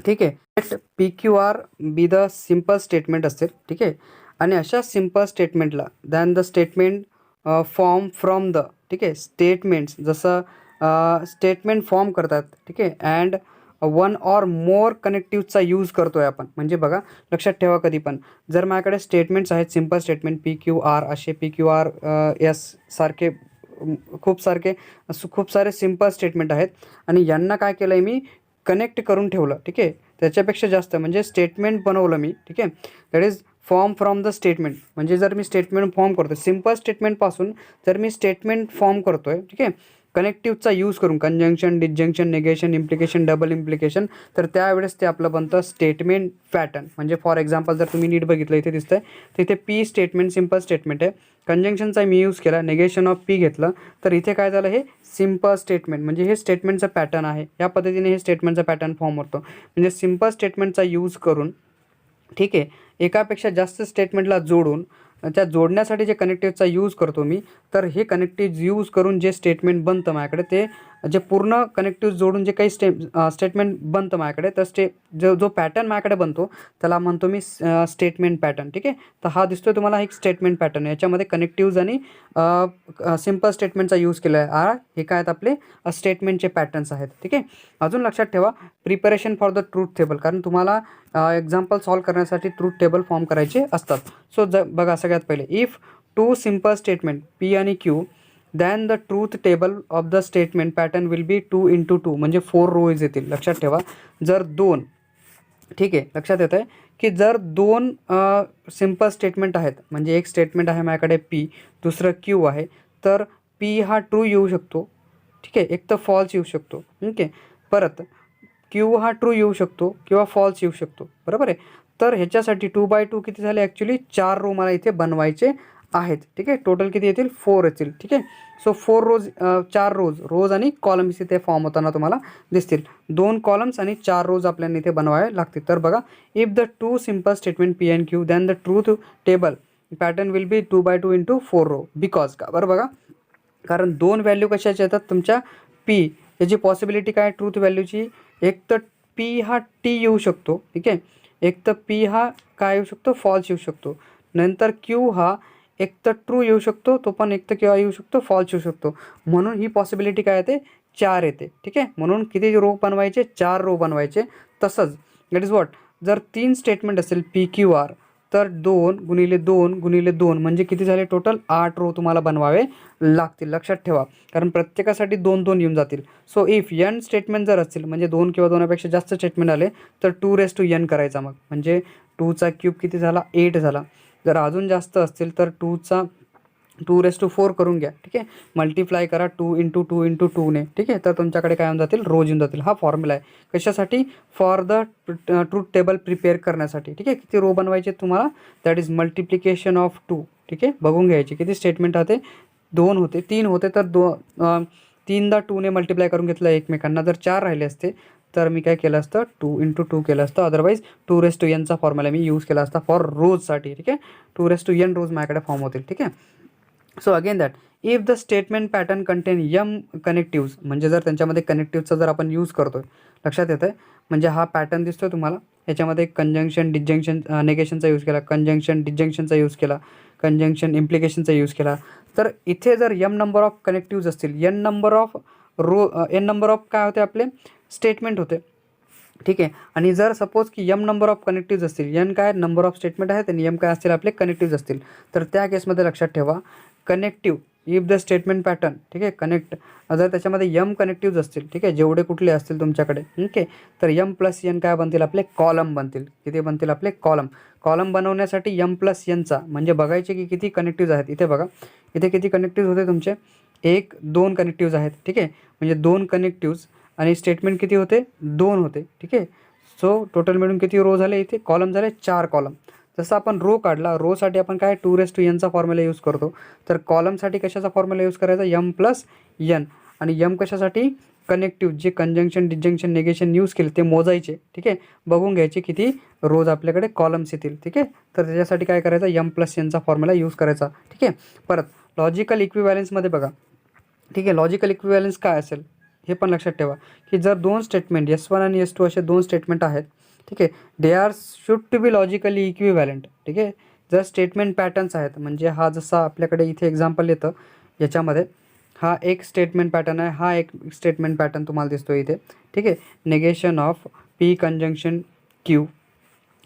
ठीक आहे, let P Q R be the simple statement असते. ठीक आहे, आणि अशा सिम्पल स्टेटमेंटला then the statement form from the, ठीक आहे, स्टेटमेंट्स जसं स्टेटमेंट फॉर्म करतात. ठीक आहे, अँड वन ऑर मोर कनेक्टिव्हचा यूज करतो आहे आपण. म्हणजे बघा, लक्षात ठेवा, कधी पण जर माझ्याकडे स्टेटमेंट्स आहेत simple statement P Q R, असे पी क्यू आर एस सारखे खूप सारे सिम्पल स्टेटमेंट आहेत, आणि यांना काय केलं आहे मी, कनेक्ट करून ठेवलं. ठीक आहे, त्याच्यापेक्षा जास्त म्हणजे स्टेटमेंट बनवलं मी. ठीक आहे, that is form from the statement, म्हणजे जर मी स्टेटमेंट फॉर्म करतो सिम्पल स्टेटमेंटपासून, जर मी स्टेटमेंट फॉर्म करतो आहे, ठीक आहे, कनेक्टिव्हचा यूज करून, conjunction, disjunction, negation, implication, double implication, तर त्यावेळेस ते आपलं बनतं स्टेटमेंट पॅटर्न. म्हणजे फॉर एक्झाम्पल जर तुम्ही नीट बघितलं, इथे दिसतंय, तर इथे पी स्टेटमेंट सिम्पल स्टेटमेंट आहे, कंजंक्शनचा मी यूज केला, नेगेशन ऑफ पी घेतलं, तर इथे काय झालं, हे सिम्पल स्टेटमेंट, म्हणजे हे स्टेटमेंटचं पॅटर्न आहे. या पद्धतीने हे स्टेटमेंटचा पॅटर्न फॉर्म होतो, म्हणजे सिम्पल स्टेटमेंटचा यूज करून, ठीक आहे, एकापेक्षा जास्त स्टेटमेंटला जोडून, त्या जोडण्यासाठी जे कनेक्टिव्हचा यूज करतो मी, तर हे कनेक्टिव्ह यूज करून जे स्टेटमेंट बनतं माझ्याकडे, ते जे पूर्ण कनेक्टिव्ह जोडून जे काही स्टेटमेंट बनतं माझ्याकडे, तर जो पॅटर्न माझ्याकडे बनतो त्याला म्हणतो मी स्टेटमेंट पॅटर्न. ठीक आहे, तर हा दिसतोय तुम्हाला एक स्टेटमेंट पॅटर्न, याच्यामध्ये कनेक्टिव्ज आणि सिम्पल स्टेटमेंटचा यूज केला आहे. हे काय आहेत, आपले स्टेटमेंटचे पॅटर्न्स आहेत. ठीक आहे, अजून लक्षात ठेवा, preparation for the truth table, कारण तुम्हाला एक्झाम्पल सॉल्व करण्यासाठी ट्रूथ टेबल फॉर्म करायचे असतात. सो बघा, सगळ्यात पहिले, if two simple statement P आणि Q, then the truth table of the statement pattern will be 2 into 2, म्हणजे 4 रोज येतील. लक्षात ठेवा, जर दोन, ठीक आहे, लक्षात येतं आहे की जर दोन सिम्पल स्टेटमेंट आहेत, म्हणजे एक स्टेटमेंट आहे माझ्याकडे पी, दुसरं क्यू आहे, तर पी हा ट्रू येऊ शकतो. ठीक आहे, एक तर फॉल्स येऊ शकतो. ठीक आहे, परत क्यू हा ट्रू येऊ शकतो किंवा फॉल्स येऊ शकतो. बरोबर आहे, तर ह्याच्यासाठी 2 by 2 किती झाले, ॲक्च्युली 4 रो मला इथे बनवायचे आहेत. ठीक आहे, टोटल किती येतील 4 येतील. ठीक आहे, सो 4 रोज 4 रोज आणि कॉलम्स इथे फॉर्म होताना तुम्हाला दिसतील. 2 कॉलम्स आणि 4 रोज आपल्याला इथे बनवावे लागतील. तर बघा, if the two simple statement P and Q then the truth table pattern will be 2x2 into 4 row. Because का बरं बघा, कारण 2 व्हॅल्यू कशाच्या येतात तुमच्या पी, याची पॉसिबिलिटी काय ट्रूथ व्हॅल्यूची, एक तर पी हा टी येऊ शकतो. ठीक आहे, एक तर पी हा काय येऊ शकतो फॉल्स येऊ शकतो, नंतर क्यू हा एक तर ट्रू येऊ शकतो, तो पण एक तर केव्हा येऊ शकतो फॉल्स येऊ शकतो. म्हणून ही पॉसिबिलिटी काय येते 4 येते. ठीक आहे, म्हणून किती रो बनवायचे 4 रो बनवायचे. तसंच दॅट इज वॉट, जर 3 स्टेटमेंट असेल पी क्यू आर तर 2 गुणिले 2 गुणिले 2 म्हणजे किती झाले टोटल 8 रो तुम्हाला बनवावे लागतील. लक्षात ठेवा, कारण प्रत्येकासाठी 2-2 येऊन जातील. सो इफ n स्टेटमेंट जर असतील म्हणजे 2 किंवा 2पेक्षा जास्त स्टेटमेंट आले तर 2n करायचा, मग म्हणजे 2चा क्यूब किती झाला 8 झाला. जर अजून जास्त असतील तर 2 4 करून घ्या. ठीक आहे, मल्टिप्लाय करा 2 इंटू 2 इंटू 2ने. ठीक आहे, तर तुमच्याकडे काय होऊन जातील रोज येऊन जातील. हा फॉर्म्युला आहे कशासाठी, for the truth table prepare करण्यासाठी. ठीक आहे, किती रो बनवायचे तुम्हाला, दॅट इज मल्टिप्लिकेशन ऑफ 2. ठीक आहे, बघून घ्यायचे किती स्टेटमेंट होते, 2 होते 3 होते तर 3दा 2ने मल्टिप्लाय करून घेतलं एकमेकांना. जर 4 राहिले असते तर मी काय केलं असतं 2 इंटू 2 केलं असतं, अदरवाईज 2n फॉर्म्युला मी यूज केला असता फॉर रोजसाठी. ठीक आहे, 2n रोज माझ्याकडे फॉर्म होतील. ठीक आहे, so again that if the statement pattern contain m connectives, म्हणजे जर त्यांच्यामध्ये कनेक्टिव्हचा जर आपण यूज करतोय, लक्षात येतं आहे, म्हणजे हा पॅटर्न दिसतोय तुम्हाला, याच्यामध्ये कंजंक्शन डिजंक्शन नेगेशनचा यूज केला, कंजंक्शन डिजंक्शनचा यूज केला, कंजंक्शन इम्प्लिकेशनचा यूज केला. तर इथे जर m नंबर ऑफ कनेक्टिव्ज असतील, n नंबर ऑफ काय होते आपले स्टेटमेंट होते. ठीक आहे, आणि जर सपोज की m नंबर ऑफ कनेक्टिव्ज असतील, n काय नंबर ऑफ स्टेटमेंट आहेत आणि m काय असतील आपले कनेक्टिव्ज असतील, तर त्या केसमध्ये लक्षात ठेवा connective if the statement pattern. ठीक आहे, कनेक्ट जर त्याच्यामध्ये m कनेक्टिव्ज असतील, ठीक आहे, जेवढे कुठले असतील तुमच्याकडे, ठीक आहे, तर m प्लस n काय बनतील आपले कॉलम बनतील. किती बनतील आपले कॉलम बनवण्यासाठी m प्लस nचा म्हणजे बघायचे की किती कनेक्टिव्ज आहेत. इथे बघा, इथे किती कनेक्टिव्ज होते तुमचे 1-2 कनेक्टिव्ज आहेत. ठीक आहे, म्हणजे 2 कनेक्टिव्ज आणि स्टेटमेंट किती होते 2 होते. ठीक आहे, सो टोटल मिळून किती रो झाले, इथे कॉलम झाले 4 कॉलम. जसं आपण रो काढला, रोसाठी आपण काय 2n फॉर्म्युला यूज करतो, तर कॉलमसाठी कशाचा फॉर्म्युला यूज करायचा m प्लस n, आणि m कशासाठी कनेक्टिव्ह जे कंजंक्शन डिजंक्शन नेगेशन यूज केले ते मोजायचे. ठीक आहे, बघून घ्यायचे किती रोज आपल्याकडे कॉलम्स येतील. ठीक आहे, तर त्याच्यासाठी काय करायचं m प्लस nचा फॉर्म्युला यूज करायचा. ठीक आहे, परत लॉजिकल इक्विव्हॅलन्समध्ये बघा. ठीक आहे, लॉजिकल इक्विव्हॅलन्स काय असेल हे पण लक्षात ठेवा, की जर 2 स्टेटमेंट S1 आणि S2 असे 2 स्टेटमेंट आहेत. ठीक आहे, they are should to be logically equivalent. ठीक आहे, जर स्टेटमेंट पॅटर्न्स आहेत, म्हणजे हा जसा आपल्याकडे इथे एक्झाम्पल येतं याच्यामध्ये, हा एक स्टेटमेंट पॅटर्न आहे, हा एक स्टेटमेंट पॅटर्न तुम्हाला दिसतो इथे. ठीक आहे, negation of P conjunction Q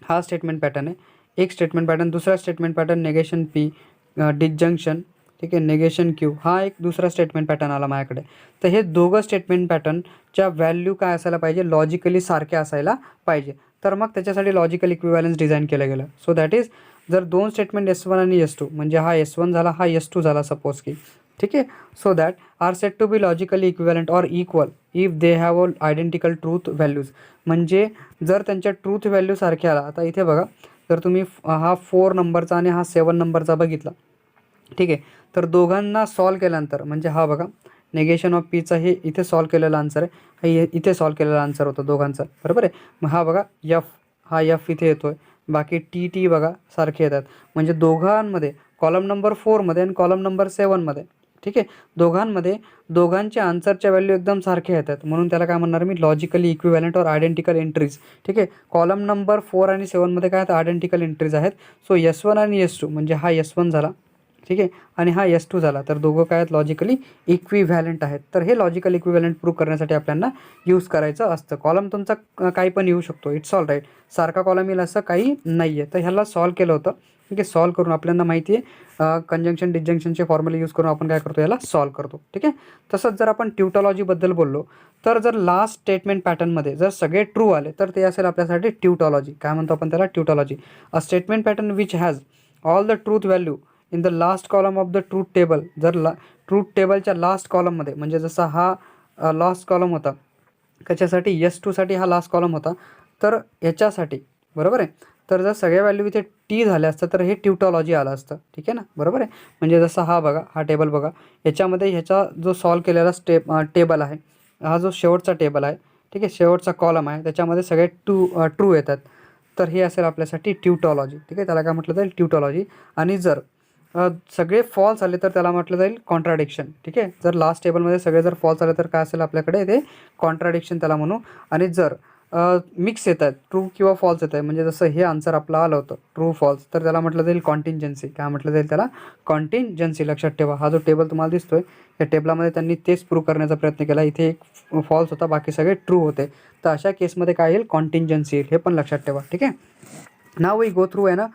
हा स्टेटमेंट पॅटर्न आहे, एक स्टेटमेंट पॅटर्न. दुसरा statement pattern negation P disjunction, ठीक आहे, नेगेशन क्यू हा एक दुसरा स्टेटमेंट पॅटर्न आला माझ्याकडे. तर हे दोघं स्टेटमेंट पॅटर्नच्या व्हॅल्यू काय असायला पाहिजे, लॉजिकली सारख्या असायला पाहिजे. तर मग त्याच्यासाठी लॉजिकल इक्विव्हॅलन्स डिझाईन केलं गेलं. सो दॅट इज जर 2 स्टेटमेंट S1 आणि S2, म्हणजे हा S1 झाला हा S2 झाला सपोज की. ठीक आहे, so that are set to be logically equivalent or equal if they have identical truth values. म्हणजे जर त्यांच्या ट्रूथ व्हॅल्यू सारख्या आला, आता इथे बघा, जर तुम्ही हा 4 नंबरचा आणि हा 7 नंबरचा बघितला, ठीक आहे, तर दोघांना सॉल्व केल्यानंतर, म्हणजे हा बघा नेगेशन ऑफ पीचा हे इथे सॉल्व केलेला आन्सर आहे, हे इथे सॉल्व केलेला आन्सर होतं दोघांचा, बरोबर आहे. मग हा बघा हा एफ इथे येतो आहे, बाकी टी बघा सारखे येतात, म्हणजे दोघांमध्ये कॉलम नंबर 4मध्ये आणि कॉलम नंबर 7मध्ये. ठीक आहे, दोघांमध्ये दोघांच्या आन्सरच्या व्हॅल्यू एकदम सारखे येतात, म्हणून त्याला काय म्हणणार मी logically equivalent or identical entries. ठीक आहे, कॉलम नंबर 4 आणि 7मध्ये काय आहेत आयडेंटिकल एंट्रीज आहेत. सो S1 आणि S2, म्हणजे हा S1 झाला, ठीक आहे, आणि हा S2 झाला, तर दोघं काय आहेत लॉजिकली इक्विव्हॅलंट आहेत. तर हे लॉजिकल इक्विव्हॅलंट प्रूव्ह करण्यासाठी आपल्याला यूज करायचं असतं. कॉलम तुमचा काही पण येऊ शकतो, इट्स ऑल राईट, सारखा कॉलम येईल असं काही नाही आहे. तर ह्याला सॉल्व केलं होतं. ठीक आहे, सॉल्व करून आपल्याला माहिती आहे कंजंक्शन डिजंक्शनचे फॉर्म्युला यूज करून आपण काय करतो याला सॉल्व करतो. ठीक आहे, तसंच जर आपण ट्यूटॉलॉजीबद्दल बोललो, तर जर लास्ट स्टेटमेंट पॅटर्नमध्ये जर सगळे ट्रू आले तर ते असेल आपल्यासाठी ट्यूटॉलॉजी. काय म्हणतो आपण त्याला tautology, a statement pattern which has all the truth value in the last column of the truth table. जर ट्रूथ टेबलच्या लास्ट कॉलममध्ये, म्हणजे जसा हा लास्ट कॉलम होता कशासाठी S2साठी हा लास्ट कॉलम होता, तर याच्यासाठी बरोबर आहे, तर जर सगळ्या व्हॅल्यू इथे टी झाल्या असतं तर हे ट्युटॉलॉजी आलं असतं. ठीक आहे ना, बरोबर आहे. म्हणजे जसं हा बघा, हा टेबल बघा, याच्यामध्ये ह्याचा जो सॉल्व केलेला टेबल आहे, हा जो शेवटचा टेबल आहे, ठीक आहे, शेवटचा कॉलम आहे, त्याच्यामध्ये सगळे ट्रू येतात. तर हे असेल आपल्यासाठी ट्युटॉलॉजी. ठीक आहे, त्याला काय म्हटलं जाईल, ट्युटॉलॉजी. आणि जर सगळे फॉल्स आले तर त्याला म्हटलं जाईल कॉन्ट्राडिक्शन. ठीक आहे, जर लास्ट टेबलमध्ये सगळे जर फॉल्स आले तर काय असेल आपल्याकडे, ते कॉन्ट्राडिक्शन त्याला म्हणू. आणि जर मिक्स येत आहेत, ट्रू किंवा फॉल्स येत आहे, म्हणजे जसं हे आन्सर आपलं आलं होतं ट्रू फॉल्स, तर त्याला म्हटलं जाईल कॉन्टिंजन्सी. काय म्हटलं जाईल त्याला, कॉन्टिंजन्सी. लक्षात ठेवा, हा जो टेबल तुम्हाला दिसतोय, या टेबलामध्ये त्यांनी तेच प्रूव्ह करण्याचा प्रयत्न केला. इथे एक फॉल्स होता, बाकी सगळे ट्रू होते. तर अशा केसमध्ये काय येईल, कॉन्टिंजन्सी येईल. हे पण लक्षात ठेवा. ठीक आहे. नाव वी गो थ्रू आहे ना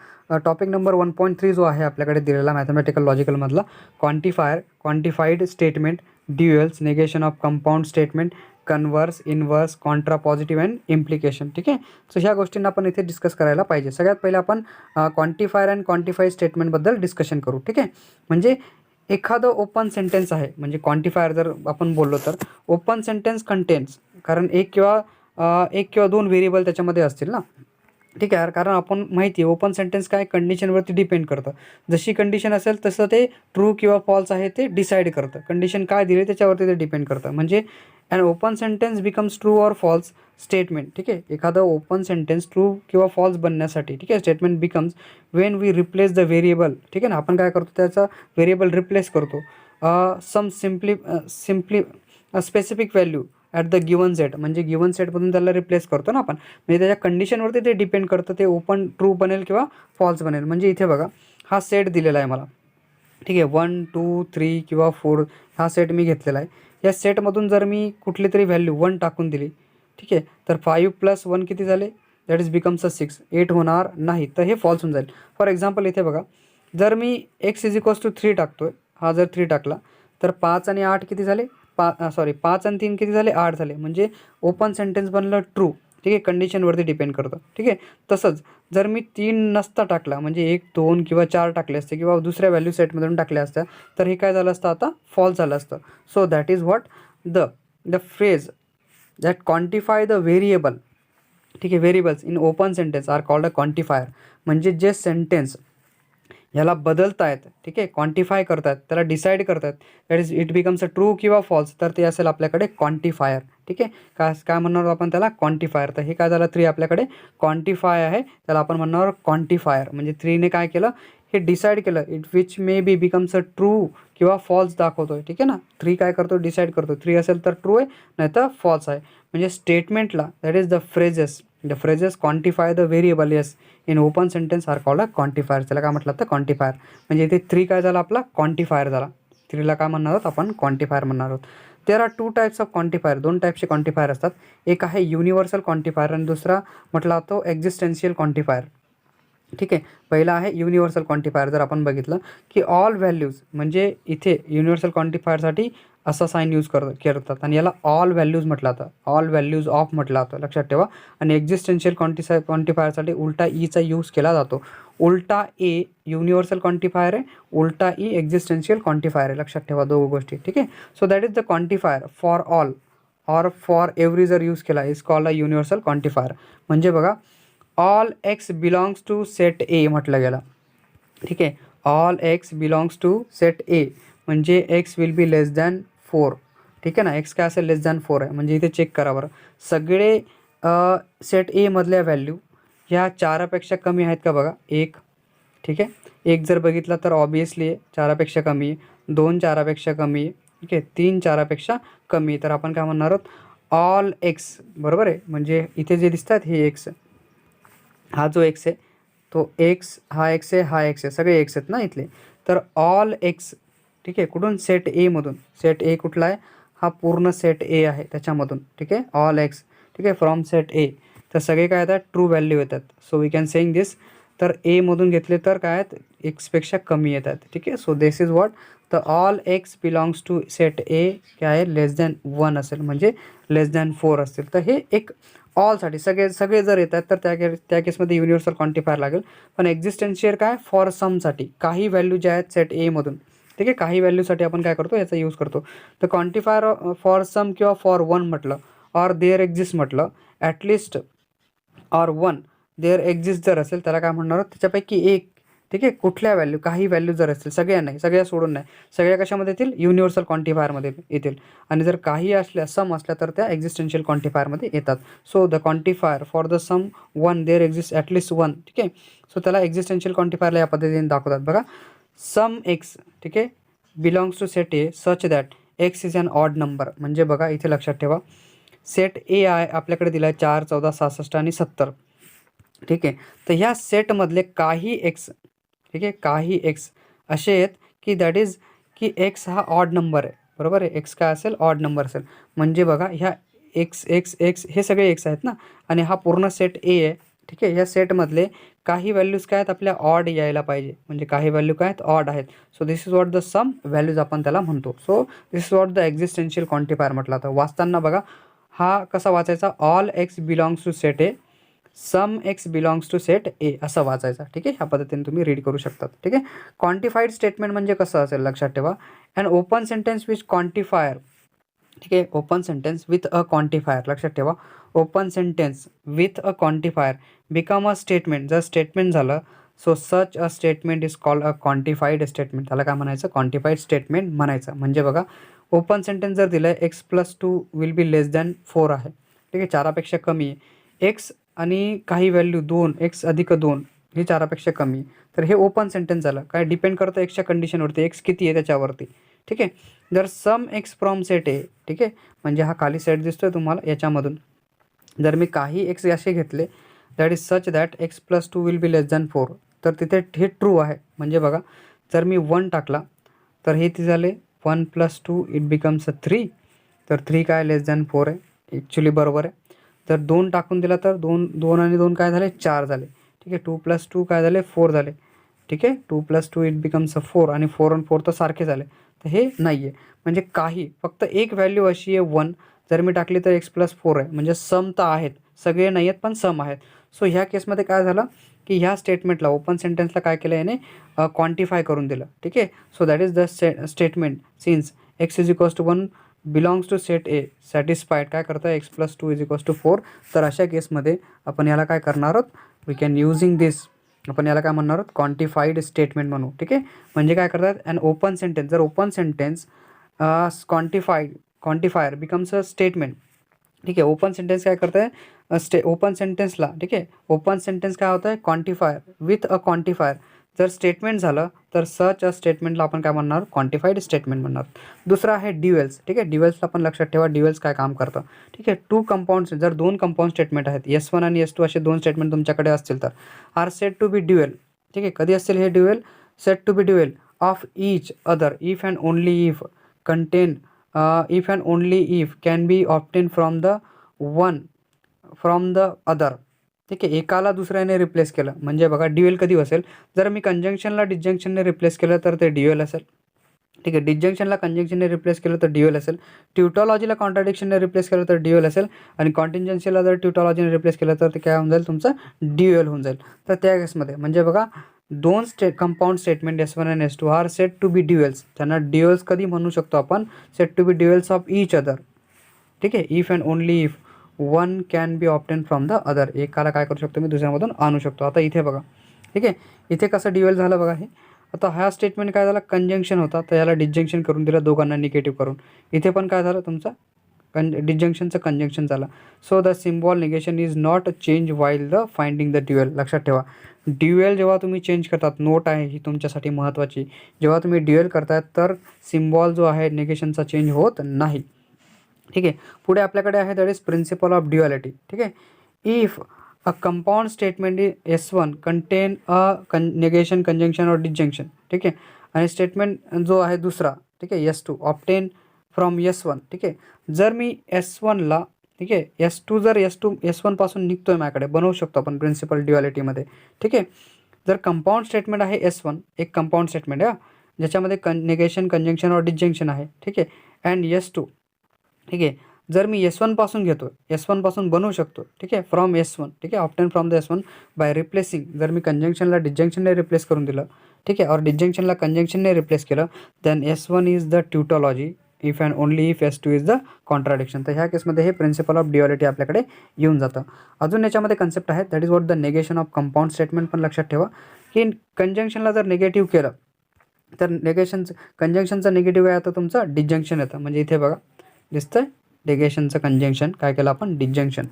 टॉपिक नंबर 1.3 जो आहे आपल्याकडे दिलेला मॅथमॅटिकल लॉजिकलमधला, quantifier, quantified statement, duals, negation of compound statement, converse, inverse, contrapositive and implication. ठीक आहे. सो ह्या गोष्टींना आपण इथे डिस्कस करायला पाहिजे. सगळ्यात पहिले आपण क्वांटिफायर अँड क्वांटिफाईड स्टेटमेंटबद्दल डिस्कशन करू. ठीक आहे. म्हणजे एखादं ओपन सेंटेन्स आहे, म्हणजे क्वांटिफायर जर आपण बोललो तर ओपन सेंटेन्स कंटेन्स, कारण एक किंवा दोन व्हेरिएबल त्याच्यामध्ये असतील ना. ठीक आहे, कारण आपण माहिती आहे ओपन सेंटेन्स काय कंडिशनवरती डिपेंड करतं. जशी कंडिशन असेल तसं ते ट्रू किंवा फॉल्स आहे ते डिसाईड करतं. कंडिशन काय दिली त्याच्यावरती ते डिपेंड करतं. म्हणजे and open sentence becomes true or false statement. ठीक आहे, एखादं ओपन सेंटेन्स ट्रू किंवा फॉल्स बनण्यासाठी, ठीक आहे, statement becomes when we replace the variable. ठीक आहे ना, आपण काय करतो, त्याचा व्हेरिएबल रिप्लेस करतो some simply specific value at the given set. म्हणजे गिवन सेटमधून त्याला रिप्लेस करतो ना आपण. म्हणजे त्याच्या कंडिशनवरती ते डिपेंड करतं, ते ओपन ट्रू बनेल किंवा फॉल्स बनेल. म्हणजे इथे बघा, हा सेट दिलेला आहे मला. ठीक आहे, 1 2 3 किंवा 4 हा सेट मी घेतलेला आहे. या सेटमधून जर मी कुठली तरी व्हॅल्यू 1 टाकून दिली, ठीक आहे, तर 5 + 1 किती झाले, दॅट इज बिकम्स अ 6. 8 होणार नाही, तर हे फॉल्स होऊन जाईल. फॉर एक्झाम्पल इथे बघा, जर मी x = 3 टाकतोय, हा जर 3 टाकला तर 5 आणि 8 किती झाले, 5 आणि 3 किती झाले, 8 झाले. म्हणजे ओपन सेंटेन्स बनलं ट्रू. ठीक आहे, कंडिशनवरती डिपेंड करतं. ठीक आहे. तसंच जर मी 3 नसता टाकला, म्हणजे 1 2 किंवा 4 टाकले असते किंवा दुसऱ्या व्हॅल्यू सेटमधून टाकल्या असत्या, तर हे काय झालं असतं, आता फॉल्स झालं असतं. So that is what the phrase that quantify the variable. ठीक आहे, variables in open sentence are called a quantifier. म्हणजे जे सेंटेन्स याला बदलतायत, ठीक आहे, क्वांटिफाय करतात, त्याला डिसाईड करतात, that is it becomes a true किंवा फॉल्स, तर ते असेल आपल्याकडे क्वांटिफायर. ठीक आहे, काय म्हणणार आपण त्याला, क्वांटिफायर. तर हे काय झालं, 3 आपल्याकडे क्वांटिफाय आहे, त्याला आपण म्हणणार क्वांटिफायर. म्हणजे 3ने काय केलं, हे डिसाईड केलं, it which may B becomes a true किंवा फॉल्स दाखवतोय. ठीक आहे ना, 3 काय करतो, डिसाईड करतो. 3 असेल तर ट्रू आहे, नाही तर फॉल्स आहे. म्हणजे स्टेटमेंटला that is the phrases quantify the variables in open sentence are called a quantifier. त्याला काय म्हटलं तर क्वांटिफायर. म्हणजे इथे 3 काय झाला, आपला क्वांटिफायर झाला. 3ला काय म्हणणार आहोत आपण, क्वांटिफायर म्हणणार आहोत. There are 2 types of quantifier. 2 टाईपचे क्वांटिफायर असतात. एक आहे युनिव्हर्सल क्वांटिफायर आणि दुसरा म्हटला तो एक्झिस्टेन्शियल क्वांटिफायर. ठीक आहे, पहिला आहे युनिव्हर्सल क्वांटिफायर. जर आपण बघितलं की ऑल व्हॅल्यूज, म्हणजे इथे युनिव्हर्सल क्वांटिफायरसाठी असा साईन यूज करतात आणि याला ऑल व्हॅल्यूज म्हटलं जातं, ऑल व्हॅल्यूज ऑफ म्हटलं जातं. लक्षात ठेवा. आणि एक्झिस्टेन्शियल क्वांटिफायरसाठी उलटा ईचा यूज केला जातो. उलटा ए युनिव्हर्सल क्वांटिफायर आहे, उलटा ई एक्झिस्टेन्शियल क्वांटिफायर आहे. लक्षात ठेवा दोघं गोष्टी. ठीक आहे. So that is the quantifier for all or for every जर यूज केला is called a universal quantifier. म्हणजे बघा, all x belongs to set A म्हटलं गेलं. ठीक आहे, all x belongs to set A म्हणजे x will be less than 4. ठीक आहे ना, एक्स काय असेल, लेस दॅन 4 आहे. म्हणजे इथे चेक करा बरं, सगळे सेट ए मधल्या व्हॅल्यू ह्या 4पेक्षा कमी आहेत का बघा, 1. ठीक आहे, 1 जर बघितला तर ऑब्वियसली आहे 4पेक्षा कमी आहे, 2 4पेक्षा कमी आहे. ठीक आहे, 3 4पेक्षा कमी आहे. तर आपण काय म्हणणार आहोत, ऑल एक्स. बरोबर आहे, म्हणजे इथे जे दिसतात हे एक्स, हा जो एक्स आहे तो एक्स, हा एक्स आहे, हा एक्स आहे, सगळे एक्स आहेत ना इथले. तर ऑल एक्स, ठीक आहे, कुठून, सेट एमधून. सेट ए कुठला आहे, हा पूर्ण सेट ए आहे त्याच्यामधून. ठीक आहे, ऑल एक्स. ठीक आहे, फ्रॉम सेट ए. तर सगळे काय येतात, ट्रू व्हॅल्यू येतात. सो वी कॅन सेइंग दिस. तर एमधून घेतले तर काय आहेत, एक्सपेक्षा कमी येतात. ठीक आहे. So this is what the all x belongs to set A काय आहे, लेस दॅन 1 असेल, म्हणजे लेस दॅन 4 असतील. तर हे एक ऑलसाठी सगळे जर येतात तर त्या केसमध्ये युनिव्हर्सल क्वांटिफायर लागेल. पण एक्झिस्टेन्शियल काय, फॉर समसाठी, काही व्हॅल्यू ज्या आहेत सेट एमधून. ठीक आहे, काही व्हॅल्यूसाठी आपण काय करतो, याचा यूज करतो. तर क्वांटिफायर फॉर सम किंवा फॉर 1 म्हटलं, ऑर देअर एक्झिस्ट म्हटलं, ॲटलिस्ट ऑर 1 देअर एक्झिस्ट जर असेल त्याला काय म्हणणार आहोत, त्याच्यापैकी एक, ठीक आहे, कुठल्या व्हॅल्यू, काही व्हॅल्यू जर असतील, सगळ्या नाही, सगळ्या सोडून नाही, सगळ्या कशामध्ये येतील, युनिव्हर्सल क्वांटिफायरमध्ये येतील. आणि जर काही असल्या, सम असल्या, तर त्या एक्झिस्टेन्शियल क्वांटिफायरमध्ये येतात. So the quantifier for the some one there exist at least one, ठीक आहे. सो त्याला एक्झिस्टेन्शियल क्वांटिफायरला या पद्धतीने दाखवतात बघा. सम एक्स, ठीक आहे, belongs to set A such that X is an odd number. म्हणजे बघा इथे लक्षात ठेवा, सेट ए आहे आपल्याकडे दिला आहे 4, 14, 66 आणि 70, ठीक आहे. तर ह्या सेटमधले काही एक्स, ठीक आहे, काही एक्स असे आहेत की दॅट इज की एक्स हा ऑड नंबर आहे, बरोबर आहे. एक्स काय असेल, ऑड नंबर असेल. म्हणजे बघा ह्या एक्स एक्स एक्स हे सगळे एक्स आहेत ना, आणि हा पूर्ण सेट ए आहे, ठीक आहे. ह्या सेटमधले काही व्हॅल्यूज काय आहेत, आपल्या ऑड यायला पाहिजे. म्हणजे काही व्हॅल्यू काय आहेत, ऑड आहेत. So this is what the some values आपण त्याला म्हणतो. So this is what the existential quantifier म्हटलं. तर वाचताना बघा हा कसा वाचायचा, all x belongs to set A, some X belongs to set A असं वाचायचा, ठीक आहे. ह्या पद्धतीने तुम्ही रीड करू शकतात, ठीक आहे. क्वांटिफाईड स्टेटमेंट म्हणजे कसं असेल लक्षात ठेवा, and open sentence which quantifier, ठीक आहे, open sentence with a quantifier. लक्षात ठेवा, open sentence with a quantifier become a statement. जर स्टेटमेंट झालं, so such a statement is called a quantified statement. त्याला काय म्हणायचं, क्वांटिफाईड स्टेटमेंट म्हणायचं. म्हणजे बघा ओपन सेंटेन्स जर दिलं आहे, x plus 2 will be less than 4 आहे, ठीक आहे, 4पेक्षा कमी आहे. एक्स आणि काही व्हॅल्यू 2, एक्स अधिक 2 हे 4पेक्षा कमी, तर हे ओपन सेंटेन्स झालं. काय डिपेंड करतं एक्सच्या कंडिशनवरती, एक्स किती आहे त्याच्यावरती, ठीक आहे. जर सम एक्स फ्रॉम सेट ए, ठीक आहे, म्हणजे हा खाली सेट दिसतोय तुम्हाला याच्यामधून, जर मी काही एक्स असे घेतले that is such that x plus 2 will be less than 4, तर तिथे हे ट्रू आहे. म्हणजे बघा जर मी 1 टाकला तर हे ते झाले 1 + 2 इट बिकम्स अ 3, तर 3 काय लेस दॅन 4 आहे, ॲक्च्युली बरोबर आहे. जर 2 टाकून दिला तर 2 आणि 2 काय झाले, 4 झाले, ठीक आहे. 2 + 2 काय झाले, 4 झाले, ठीक आहे. 2 + 2 इट बिकम्स अ 4, आणि 4 आणि 4 तर सारखे झाले, तर हे नाही आहे. म्हणजे काही फक्त एक व्हॅल्यू अशी आहे 1, जर मी टाकली तर एक्स प्लस 4 आहे. म्हणजे सम तर आहेत, सगळे नाही आहेत पण सम आहेत. सो ह्या केसमध्ये काय झालं की ह्या स्टेटमेंटला, ओपन सेंटेन्सला काय केलं याने, क्वांटिफाय करून दिलं, ठीक आहे. So that is the statement since X is equals to 1 belongs to set A satisfied. काय करतं, X plus 2 is equals to 4. तर अशा केसमध्ये आपण याला काय करणार आहोत, वी कॅन युझिंग दिस, आपण याला काय म्हणणार आहोत, क्वांटिफाईड स्टेटमेंट म्हणू, ठीक आहे. म्हणजे काय करतात, अन ओपन सेंटेन्स, जर open sentence quantifier becomes a statement, ठीक आहे. ओपन सेंटेन्स काय करतं आहे, ओपन सेंटेन्सला, ठीक आहे, ओपन सेंटेन्स काय होतं आहे, क्वांटिफायर विथ अ क्वांटिफायर. जर स्टेटमेंट झालं तर सच अ स्टेटमेंटला आपण काय म्हणणार, क्वांटिफाईड स्टेटमेंट म्हणणार. दुसरं आहे ड्युएल्स, ठीक आहे. ड्युएल्सला पण लक्षात ठेवा, ड्युएल्स काय काम करतं, ठीक आहे. 2 कंपाऊंड्स, जर 2 कंपाऊंड स्टेटमेंट आहेत, S1 आणि S2 असे 2 स्टेटमेंट तुमच्याकडे असतील तर are set to be dual, ठीक आहे. कधी असतील हे dual, set to be dual of each other if and only if contain, if and only if can be obtain from the one from the other, ठीक आहे. एकाला दुसऱ्याने replace केलं म्हणजे बघा ड्युएल कधी असेल, जर मी कंजंक्शनला डिस्जंक्शनने रिप्लेस केलं तर ते ड्युएल असेल, ठीक आहे. डिस्जंक्शनला कंजंक्शनने रिप्लेस केलं तर ड्युएल असेल. ट्युटॉलॉजीला कॉन्ट्राडिक्शनने रिप्लेस केलं तर ड्युएल असेल. आणि कॉन्टिंजन्सीला जर ट्युटॉलॉजीने रिप्लेस केलं तर ते काय होऊन जाईल, तुमचं ड्युएल होऊन जाईल. तर त्या केसमध्ये म्हणजे बघा 2 कंपाऊंड स्टेटमेंट S1 आणि S2 are set to be duals. त्यांना ड्युएल्स कधी म्हणू शकतो आपण, set to be duals of each other, ठीक आहे. If and only if one can be obtain from the other, एकाला काय करू शकतो मी, दुसऱ्यामधून आणू शकतो. आता इथे बघा, ठीक आहे, इथे कसं ड्युएल झालं बघा हे. आता हा स्टेटमेंट काय झाला, कंजंक्शन होता, तर याला डिस्जंक्शन करून दिलं, दोघांना निगेटिव्ह करून. इथे पण काय झालं, तुमचा डिस्जंक्शनचं कंजंक्शन झालं. So the symbol negation is not change while the finding the dual. लक्षात ठेवा, ड्युएल जेव्हा तुम्ही चेंज करतात, नोट आहे ही तुमच्यासाठी महत्त्वाची, जेव्हा तुम्ही ड्युएल करतायत तर सिम्बॉल जो आहे निगेशनचा चेंज होत नाही, ठीक आहे. पुढे आपल्याकडे आहे that is principle of duality, ठीक आहे. If a compound statement S1 contain a negation, conjunction or disjunction, ठीक आहे. आणि स्टेटमेंट जो आहे दुसरा, ठीक आहे, S2 ऑप्टेन फ्रॉम S1, ठीक आहे. जर मी S1ला, ठीक आहे, S2 जर S1 पासून निघतोय माझ्याकडे, बनवू शकतो आपण प्रिन्सिपल ड्युअलिटीमध्ये, ठीक आहे. जर कंपाऊंड स्टेटमेंट आहे S1, एक कंपाऊंड स्टेटमेंट आहे ज्याच्यामध्ये निगेशन, कंजंक्शन और डिस्जंक्शन आहे, ठीक आहे. अँड S2, ठीक आहे, जर मी S1 पासून घेतो, S1 पासून बनवू शकतो, ठीक आहे, फ्रॉम S1, ठीक आहे, obtain from the S1 by replacing. जर मी कंजंक्शनला डिस्जंक्शनने रिप्लेस करून दिलं, ठीक आहे, और डिस्जंक्शनला कंजंक्शनने रिप्लेस केलं, then S1 is the tautology, if and only if S2 is the contradiction. तर ह्या केसमध्ये हे प्रिन्सिपल ऑफ ड्युअलिटी आपल्याकडे येऊन जातं. अजून याच्यामध्ये कन्सेप्ट आहे, that is what the negation of compound statement. पण लक्षात ठेवा की कंजंक्शनला जर निगेटिव्ह केलं तर कंजंक्शनचं निगेटिव्ह आहे, आता तुमचं डिजंक्शन येतं. म्हणजे इथे बघा दिसतंय नेगेशनचं कंजंक्शन काय केलं आपण, डिजंक्शन.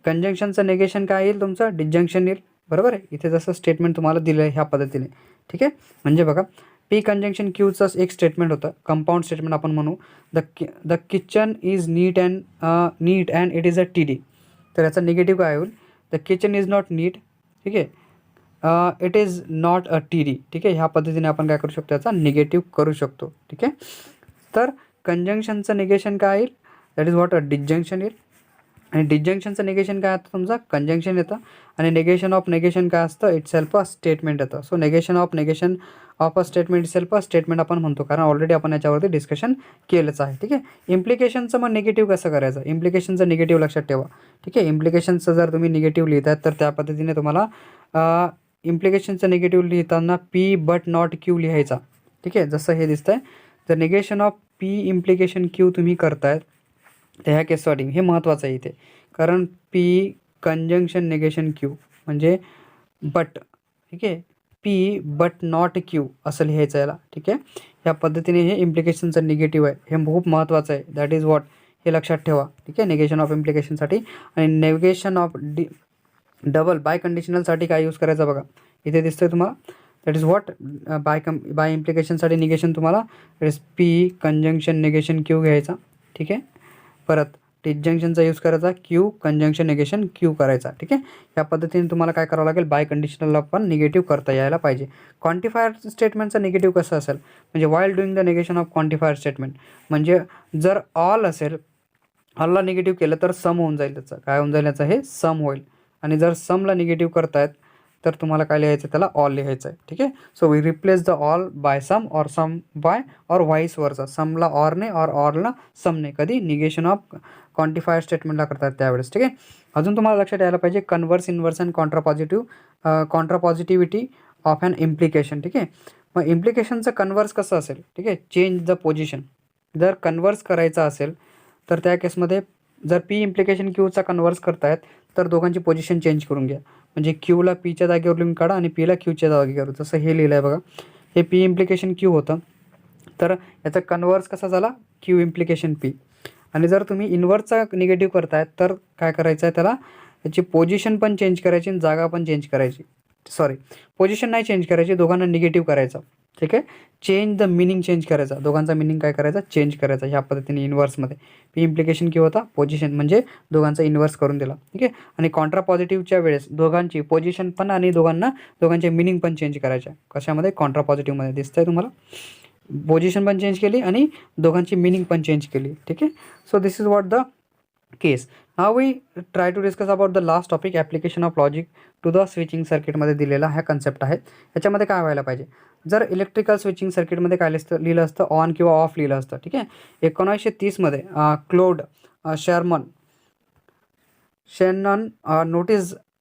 कंजंक्शनचं नेगेशन काय येईल, तुमचं डिजंक्शन येईल. बरोबर आहे, इथे जसं स्टेटमेंट तुम्हाला दिलं आहे ह्या पद्धतीने. ठीक आहे, म्हणजे बघा पी कंजंक्शन क्यूचं एक स्टेटमेंट होतं, कंपाऊंड स्टेटमेंट आपण म्हणू. The kitchen is neat and it is a TD. तर याचा निगेटिव्ह काय होईल, the kitchen is not neat. ठीक आहे, it is not a TD. ठीक आहे, ह्या पद्धतीने आपण काय करू शकतो, याचा निगेटिव्ह करू शकतो. ठीक आहे, तर कंजंक्शनचं निगेशन काय येईल, that is what a disjunction येईल. आणि डिजंक्शनचं निगेशन काय असतं, तुमचं कंजंक्शन येतं. आणि नेगेशन ऑफ नेगेशन काय असतं, इट सेल्फ अ स्टेटमेंट येतं. So negation of a statement it self a statement आपण म्हणतो, कारण ऑलरेडी आपण याच्यावरती डिस्कशन केलंच आहे. ठीक आहे, इम्प्लिकेशनचं मग निगेटिव्ह कसं करायचं, इम्प्लिकेशनचं निगेटिव्ह लक्षात ठेवा. ठीक आहे, इम्प्लिकेशनचं जर तुम्ही निगेटिव्ह लिहितात तर त्या पद्धतीने तुम्हाला इम्प्लिकेशनचं निगेटिव्ह लिहिताना P बट नॉट Q लिहायचा. ठीक आहे, जसं हे दिसतंय, तर negation of P implication Q तुम्ही करतायत, तर ह्या केससाठी हे महत्त्वाचं आहे इथे, कारण P कंजंक्शन निगेशन Q म्हणजे बट. ठीक आहे, P बट नॉट Q असं लिहायचं याला. ठीक आहे, ह्या पद्धतीने हे इम्प्लिकेशनचं निगेटिव्ह आहे, हे खूप महत्त्वाचं आहे. दॅट इज वॉट, हे लक्षात ठेवा. ठीक आहे, निगेशन ऑफ इम्प्लिकेशनसाठी. आणि नेगेशन ऑफ डबल बाय कंडिशनलसाठी काय यूज करायचं बघा, इथे दिसतंय तुम्हाला. दॅट इज व्हॉट बाय इम्प्लिकेशनसाठी निगेशन तुम्हाला that is P conjunction negation Q घ्यायचा. ठीक आहे, परत डिजंक्शनचा यूज करायचा, Q कंजंक्शन निगेशन Q करायचा. ठीक आहे, या पद्धतीने तुम्हाला काय करावं लागेल, बाय कंडिशनलला पण निगेटिव्ह करता यायला पाहिजे. क्वांटिफायर स्टेटमेंटचं निगेटिव्ह कसं असेल, म्हणजे while doing the negation of quantifier statement. म्हणजे जर ऑल असेल, ऑलला निगेटिव्ह केलं तर सम होऊन जाईल, त्याचं काय होऊन जाईल, याचं हे सम होईल. आणि जर समला निगेटिव्ह करतायत तर तुम्हाला काय लिहायचं, त्याला ऑल लिहायचं आहे. ठीक आहे, so we replace the all by some और सम बाय और व्हाईस वर्सा. समला ऑरने और ऑरला समने, कधी निगेशन ऑफ क्वांटिफायर स्टेटमेंटला करतात त्यावेळेस. ठीक आहे, अजून तुम्हाला लक्षात यायला पाहिजे converse, inverse and contrapositivity of an implication. ठीक आहे, मग इम्प्लिकेशनचं कन्व्हर्स कसं असेल, ठीक आहे, चेंज द पोझिशन. जर कन्व्हर्स करायचं असेल तर त्या केसमध्ये जर P इम्प्लिकेशन Qचा कन्व्हर्स करतायत तर दोघांची पोझिशन चेंज करून घ्या. म्हणजे Qला Pच्या जागेवर लिहून काढा आणि Pला Qच्या जागेवर. जसं हे लिहिलं आहे बघा, हे P इम्प्लिकेशन Q होतं, तर याचा कन्व्हर्स कसा झाला, Q इम्प्लिकेशन P. आणि जर तुम्ही इन्व्हर्सचा निगेटिव्ह करतायत तर काय करायचं आहे, त्याला त्याची पोझिशन पण चेंज करायची आणि जागा पण चेंज करायची. सॉरी, पोझिशन नाही चेंज करायची, दोघांना निगेटिव्ह करायचं. ठीक आहे, चेंज द मिनिंग चेंज करायचा, दोघांचा मिनिंग काय करायचा, चेंज करायचा. ह्या पद्धतीने इन्व्हर्समध्ये P इम्प्लिकेशन Q होता, पोझिशन म्हणजे दोघांचा इन्व्हर्स करून दिला. ठीक आहे, आणि कॉन्ट्रा पॉझिटिव्हच्या वेळेस दोघांची पोझिशन पण आणि दोघांचे मिनिंग पण चेंज करायच्या. कशामध्ये, कॉन्ट्रा पॉझिटिव्हमध्ये. दिसतंय तुम्हाला, पोझिशन पण चेंज केली आणि दोघांची मिनिंग पण चेंज केली. ठीक आहे, so this is what the case. Now we try to discuss about the last topic, application of logic to the switching सर्किटमध्ये दिलेला हा कन्सेप्ट आहे. याच्यामध्ये काय व्हायला पाहिजे, जर इलेक्ट्रिकल स्विचिंग सर्किटमध्ये काय लिहिलं असतं, ऑन किंवा ऑफ लिहिलं असतं. ठीक आहे, 1930मध्ये Claude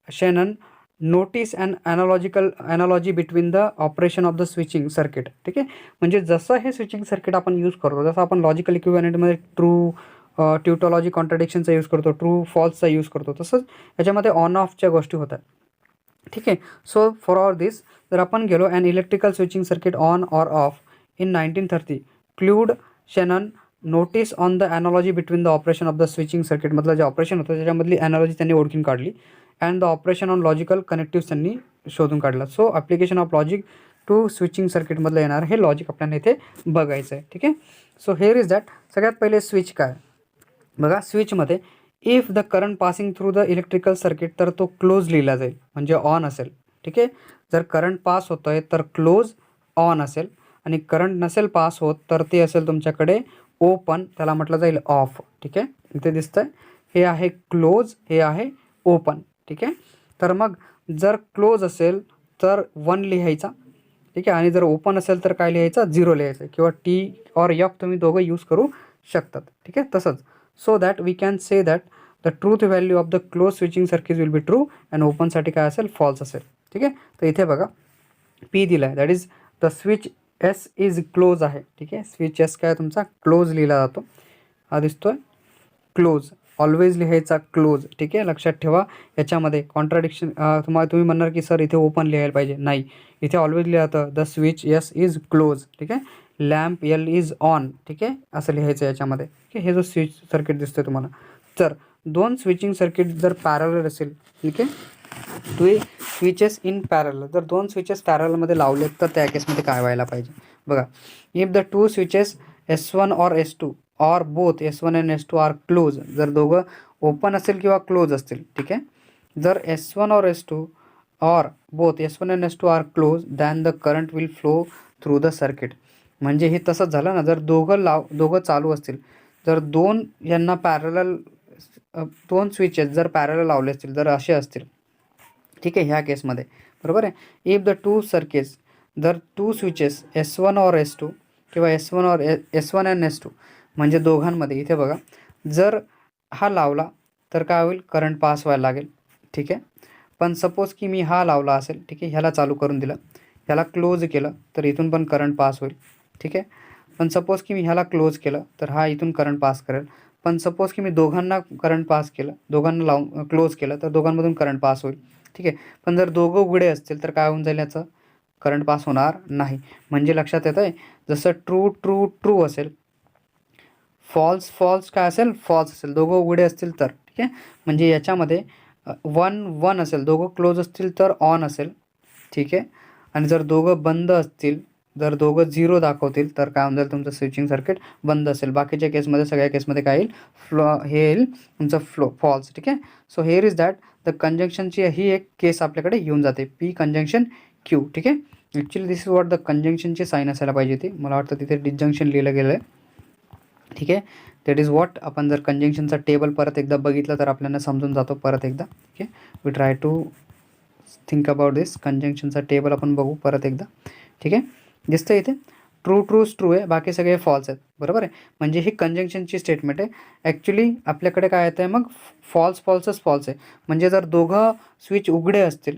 Shannon notice and analogy between the operation of the switching circuit. ठीक आहे, म्हणजे जसं हे स्विचिंग सर्किट आपण यूज करतो, जसं आपण लॉजिकल इक्विव्हॅलेंटमध्ये ट्रू ट्यूटॉलॉजी कॉन्ट्रडिक्शनचा यूज करतो, ट्रू फॉल्सचा यूज करतो, तसंच याच्यामध्ये ऑन ऑफच्या गोष्टी होतात. ठीक आहे, सो फॉर ऑर दिस जर आपण गेलो and electrical switching circuit on or off in 1930, Claude Shannon notice on the analogy between the operation of the switching सर्किटमधलं जे ऑपरेशन होतं त्याच्यामधली ॲनॉलॉजी त्यांनी ओळखून काढली. And the operation on logical connective त्यांनी शोधून काढला. So application of logic to switching सर्किटमधलं येणार हे लॉजिक आपल्याला इथे बघायचं आहे. ठीक आहे, सो हेअर इज दॅट. सगळ्यात पहिले स्विच काय बघा, स्विचमध्ये if the current passing through the electrical circuit तर तो क्लोज लिहिला जाईल, म्हणजे ऑन असेल. ठीक आहे, जर करंट पास होतं आहे तर क्लोज ऑन असेल, आणि करंट नसेल पास होत तर ते असेल तुमच्याकडे ओपन, त्याला म्हटलं जाईल ऑफ. ठीक आहे, इथे दिसतंय, हे आहे क्लोज, हे आहे ओपन. ठीक आहे, तर मग जर क्लोज असेल तर 1 लिहायचा. ठीक आहे, आणि जर ओपन असेल तर काय लिहायचं, 0 लिहायचं, किंवा T और F तुम्ही दोघं यूज करू शकतात. ठीक आहे, तसंच. So that we can say that the truth value of the close switching circuit will be true and ओपनसाठी काय असेल, फॉल्स असेल. ठीक आहे, तर इथे बघा P दिला आहे, that is the switch S is close आहे, ठीक आहे. स्विच एस काय तुमचा क्लोज लिहिला जातो, हा दिसतोय क्लोज. ऑलवेज लिहायचा क्लोज, ठीक आहे. लक्षात ठेवा याच्यामध्ये कॉन्ट्राडिक्शन तुम्ही म्हणणार की सर इथे ओपन लिहायला पाहिजे, नाही, इथे ऑलवेज लिहा जातं the switch S is close, ठीक आहे. लॅम्प एल इज ऑन, ठीक आहे, असं लिहायचं याच्यामध्ये, ठीक आहे. हे जो स्विच सर्किट दिसतोय तुम्हाला, तर दोन स्विचिंग सर्किट जर पॅरलल असेल, ठीक आहे, टू स्विचेस इन पॅरलल, जर दोन स्विचेस पॅरलमध्ये लावलेत तर त्या केसमध्ये काय व्हायला पाहिजे बघा. If the to switches S1 or S2 or both S1 and S2 are close, जर दोघं ओपन असेल किंवा क्लोज असतील, ठीक आहे. जर S1 or S2 or both S1 and S2 are close then the current will flow through the circuit. म्हणजे हे तसंच झालं ना, जर दोघं चालू असतील, जर दोन यांना पॅरलल दोन स्विचेस जर पॅरलल लावले असतील, जर असे असतील, ठीक आहे, ह्या केसमध्ये बरोबर आहे. इफ द टू सर्किट्स, जर to switches S1 or S2 किंवा S1 अँड S2 म्हणजे दोघांमध्ये, इथे बघा, जर हा लावला तर काय होईल, करंट पास व्हायला लागेल, ठीक आहे. पण सपोज की मी हा लावला असेल, ठीक आहे, ह्याला चालू करून दिलं, ह्याला क्लोज केलं तर इथून पण करंट पास होईल, ठीक आहे. पण सपोज की मी ह्याला क्लोज केलं तर हा इथून करंट पास करेल. पण सपोज की मी दोघांना करंट पास केलं, दोघांना लावून क्लोज केलं तर दोघांमधून करंट पास होईल, ठीक आहे. पण जर दोघं उघडे असतील तर काय होऊन जाईल, याचं करंट पास होणार नाही. म्हणजे लक्षात येतं आहे, जसं ट्रू ट्रू ट्रू असेल, फॉल्स फॉल्स काय असेल, फॉल्स असेल, दोघं उघडे असतील तर, ठीक आहे. म्हणजे याच्यामध्ये 1 1 असेल, दोघं क्लोज असतील तर ऑन असेल, ठीक आहे. आणि जर दोघं बंद असतील, जर दोघं 0 दाखवतील तर काय होऊन जाईल, तुमचं स्विचिंग सर्किट बंद असेल. बाकीच्या केसमध्ये, सगळ्या केसमध्ये काय येईल, हे येईल तुमचं फॉल्स, ठीक आहे. So here is that the कंजंक्शनची ही एक केस आपल्याकडे येऊन जाते, P कंजंक्शन Q, ठीक आहे. Actually this is what the कंजंक्शनची साईन असायला पाहिजे ती, मला वाटतं तिथे डिस्जंक्शन लिहिलं गेलं आहे, ठीक आहे. दॅट इज वॉट, आपण जर कंजंक्शनचा टेबल परत एकदा बघितलं तर आपल्याला समजून जातो परत एकदा, ठीक आहे. We try to think about this. कंजंक्शनचा टेबल आपण बघू परत एकदा, ठीक आहे. दिसतं इथे ट्रू ट्रूच ट्रू आहे, बाकी सगळे फॉल्स आहेत, बरोबर आहे. म्हणजे ही कंजंक्शनची स्टेटमेंट आहे. ॲक्च्युली आपल्याकडे काय येतं आहे, मग फॉल्स फॉल्सच फॉल्स आहे. म्हणजे जर दोघं स्विच उघडे असतील,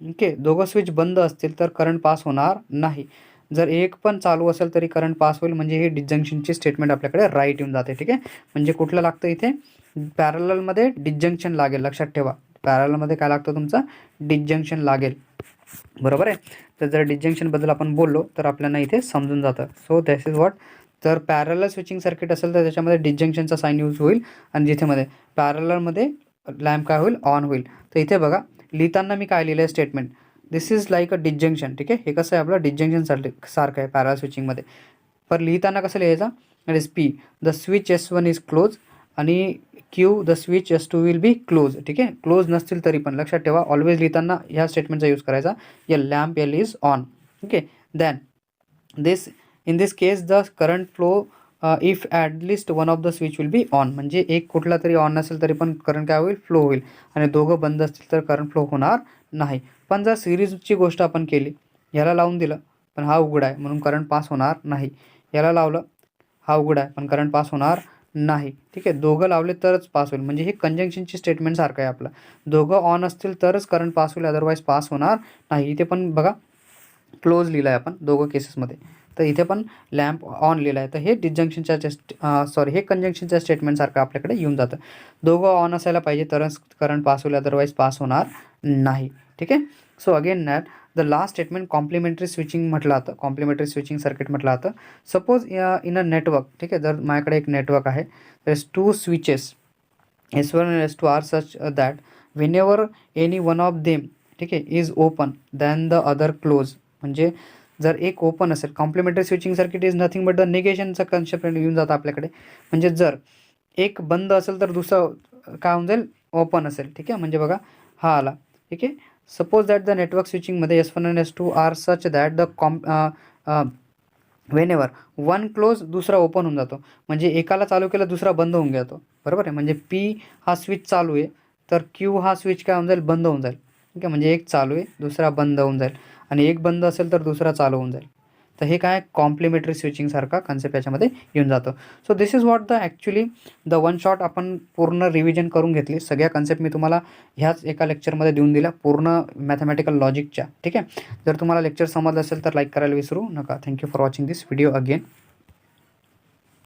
ओके, दोघं स्विच बंद असतील तर करंट पास होणार नाही. जर एक पण चालू असेल तरी करंट पास होईल. म्हणजे ही डिस्जंक्शनची स्टेटमेंट आपल्याकडे राईट येऊन जाते, ठीक आहे. म्हणजे कुठलं लागतं इथे, पॅरललमध्ये डिस्जंक्शन लागेल, लक्षात ठेवा. पॅरललमध्ये काय लागतं, तुमचं डिस्जंक्शन लागेल, बरोबर आहे. तर जर डिस्जंक्शनबद्दल आपण बोललो तर आपल्याला इथे समजून जातं. सो दॅट इज वॉट, तर पॅरलल स्विचिंग सर्किट असेल तर त्याच्यामध्ये डिस्जंक्शनचा साईन यूज होईल, आणि जिथेमध्ये पॅरललमध्ये लॅम्प काय होईल, ऑन होईल. तर इथे बघा, लिहिताना मी काय लिहिलं आहे statement, this is like a disjunction, ठीक आहे. हे कसं आहे, आपलं डिस्जंक्शन सारखं आहे पॅरलल स्विचिंगमध्ये. पर लिहिताना कसं लिहायचा, that is P the switch S1 is close, आणि Q the switch S2 will be close, ठीक आहे. क्लोज नसतील तरी पण लक्षात ठेवा, ऑलवेज लिहिताना ह्या स्टेटमेंटचा यूज करायचा, या lamp L is on, okay. Than this, in this case the current flow if at least one of the switch will be on. म्हणजे एक कुठला तरी ऑन नसेल तरी पण करंट काय होईल, फ्लो होईल. आणि दोघं बंद असतील तर करंट फ्लो होणार नाही. पण जर सिरीजची गोष्ट आपण केली, ह्याला लावून दिलं पण हा उघडा आहे म्हणून करंट पास होणार नाही, याला लावलं, हा उघडा आहे पण करंट पास होणार नाही, ठीक आहे. दोघं लावले तरच पास होईल. म्हणजे हे कंजंक्शनची स्टेटमेंट सारखं आहे आपलं, दोघं ऑन असतील तरच करंट पास होईल, अदरवाईज पास होणार नाही. इथे पण बघा क्लोज लिहिलं आहे आपण दोघं केसेसमध्ये, तर इथे पण लॅम्प ऑन लिहिलं आहे. तर हे डिस्जंक्शनच्या हे कंजंक्शनच्या स्टेटमेंटसारखं आपल्याकडे येऊन जातं. दोघं ऑन असायला पाहिजे तरच करंट पास होईल, अदरवाईज पास होणार नाही, ठीक आहे. So again that the last statement complementary switching म्हटलं जातं, कॉम्प्लिमेंटरी स्विचिंग सर्किट म्हटलं जातं. सपोज इन अ नेटवर्क, ठीक आहे, जर माझ्याकडे एक नेटवर्क आहे, तर two switches S1 and S2 are such that whenever any one of them, ठीक आहे, is open then the other close. म्हणजे जर एक ओपन असेल, complementary switching circuit is nothing but the निगेशनचा कन्सेप्ट येऊन जातं आपल्याकडे. म्हणजे जर एक बंद असेल तर दुसरं काय होऊन जाईल, ओपन असेल, ठीक आहे. म्हणजे बघा हा आला, ठीक आहे. सपोज दॅट द नेटवर्क स्विचिंगमध्ये S1 and S2 are such that the whenever one close दुसरा ओपन होऊन जातो. म्हणजे एकाला चालू केलं दुसरा बंद होऊन जातो, बरोबर आहे. म्हणजे P हा स्विच चालू आहे तर Q हा स्विच काय होऊन जाईल, बंद होऊन जाईल, ठीक आहे. म्हणजे एक चालू आहे दुसरा बंद होऊन जाईल, आणि एक बंद असेल तर दुसरा चालू होऊन जाईल. तर हे काय कॉम्प्लिमेंटरी स्विचिंगसारखा कन्सेप्ट याच्यामध्ये येऊन जातो. So this is what the actually the one shot आपण पूर्ण रिव्हिजन करून घेतली. सगळ्या कन्सेप्ट मी तुम्हाला ह्याच एका लेक्चरमध्ये देऊन दिल्या पूर्ण मॅथमॅटिकल लॉजिकच्या. ठीक आहे. जर तुम्हाला लेक्चर समजलं असेल तर लाईक करायला विसरू नका. Thank you for watching this video again.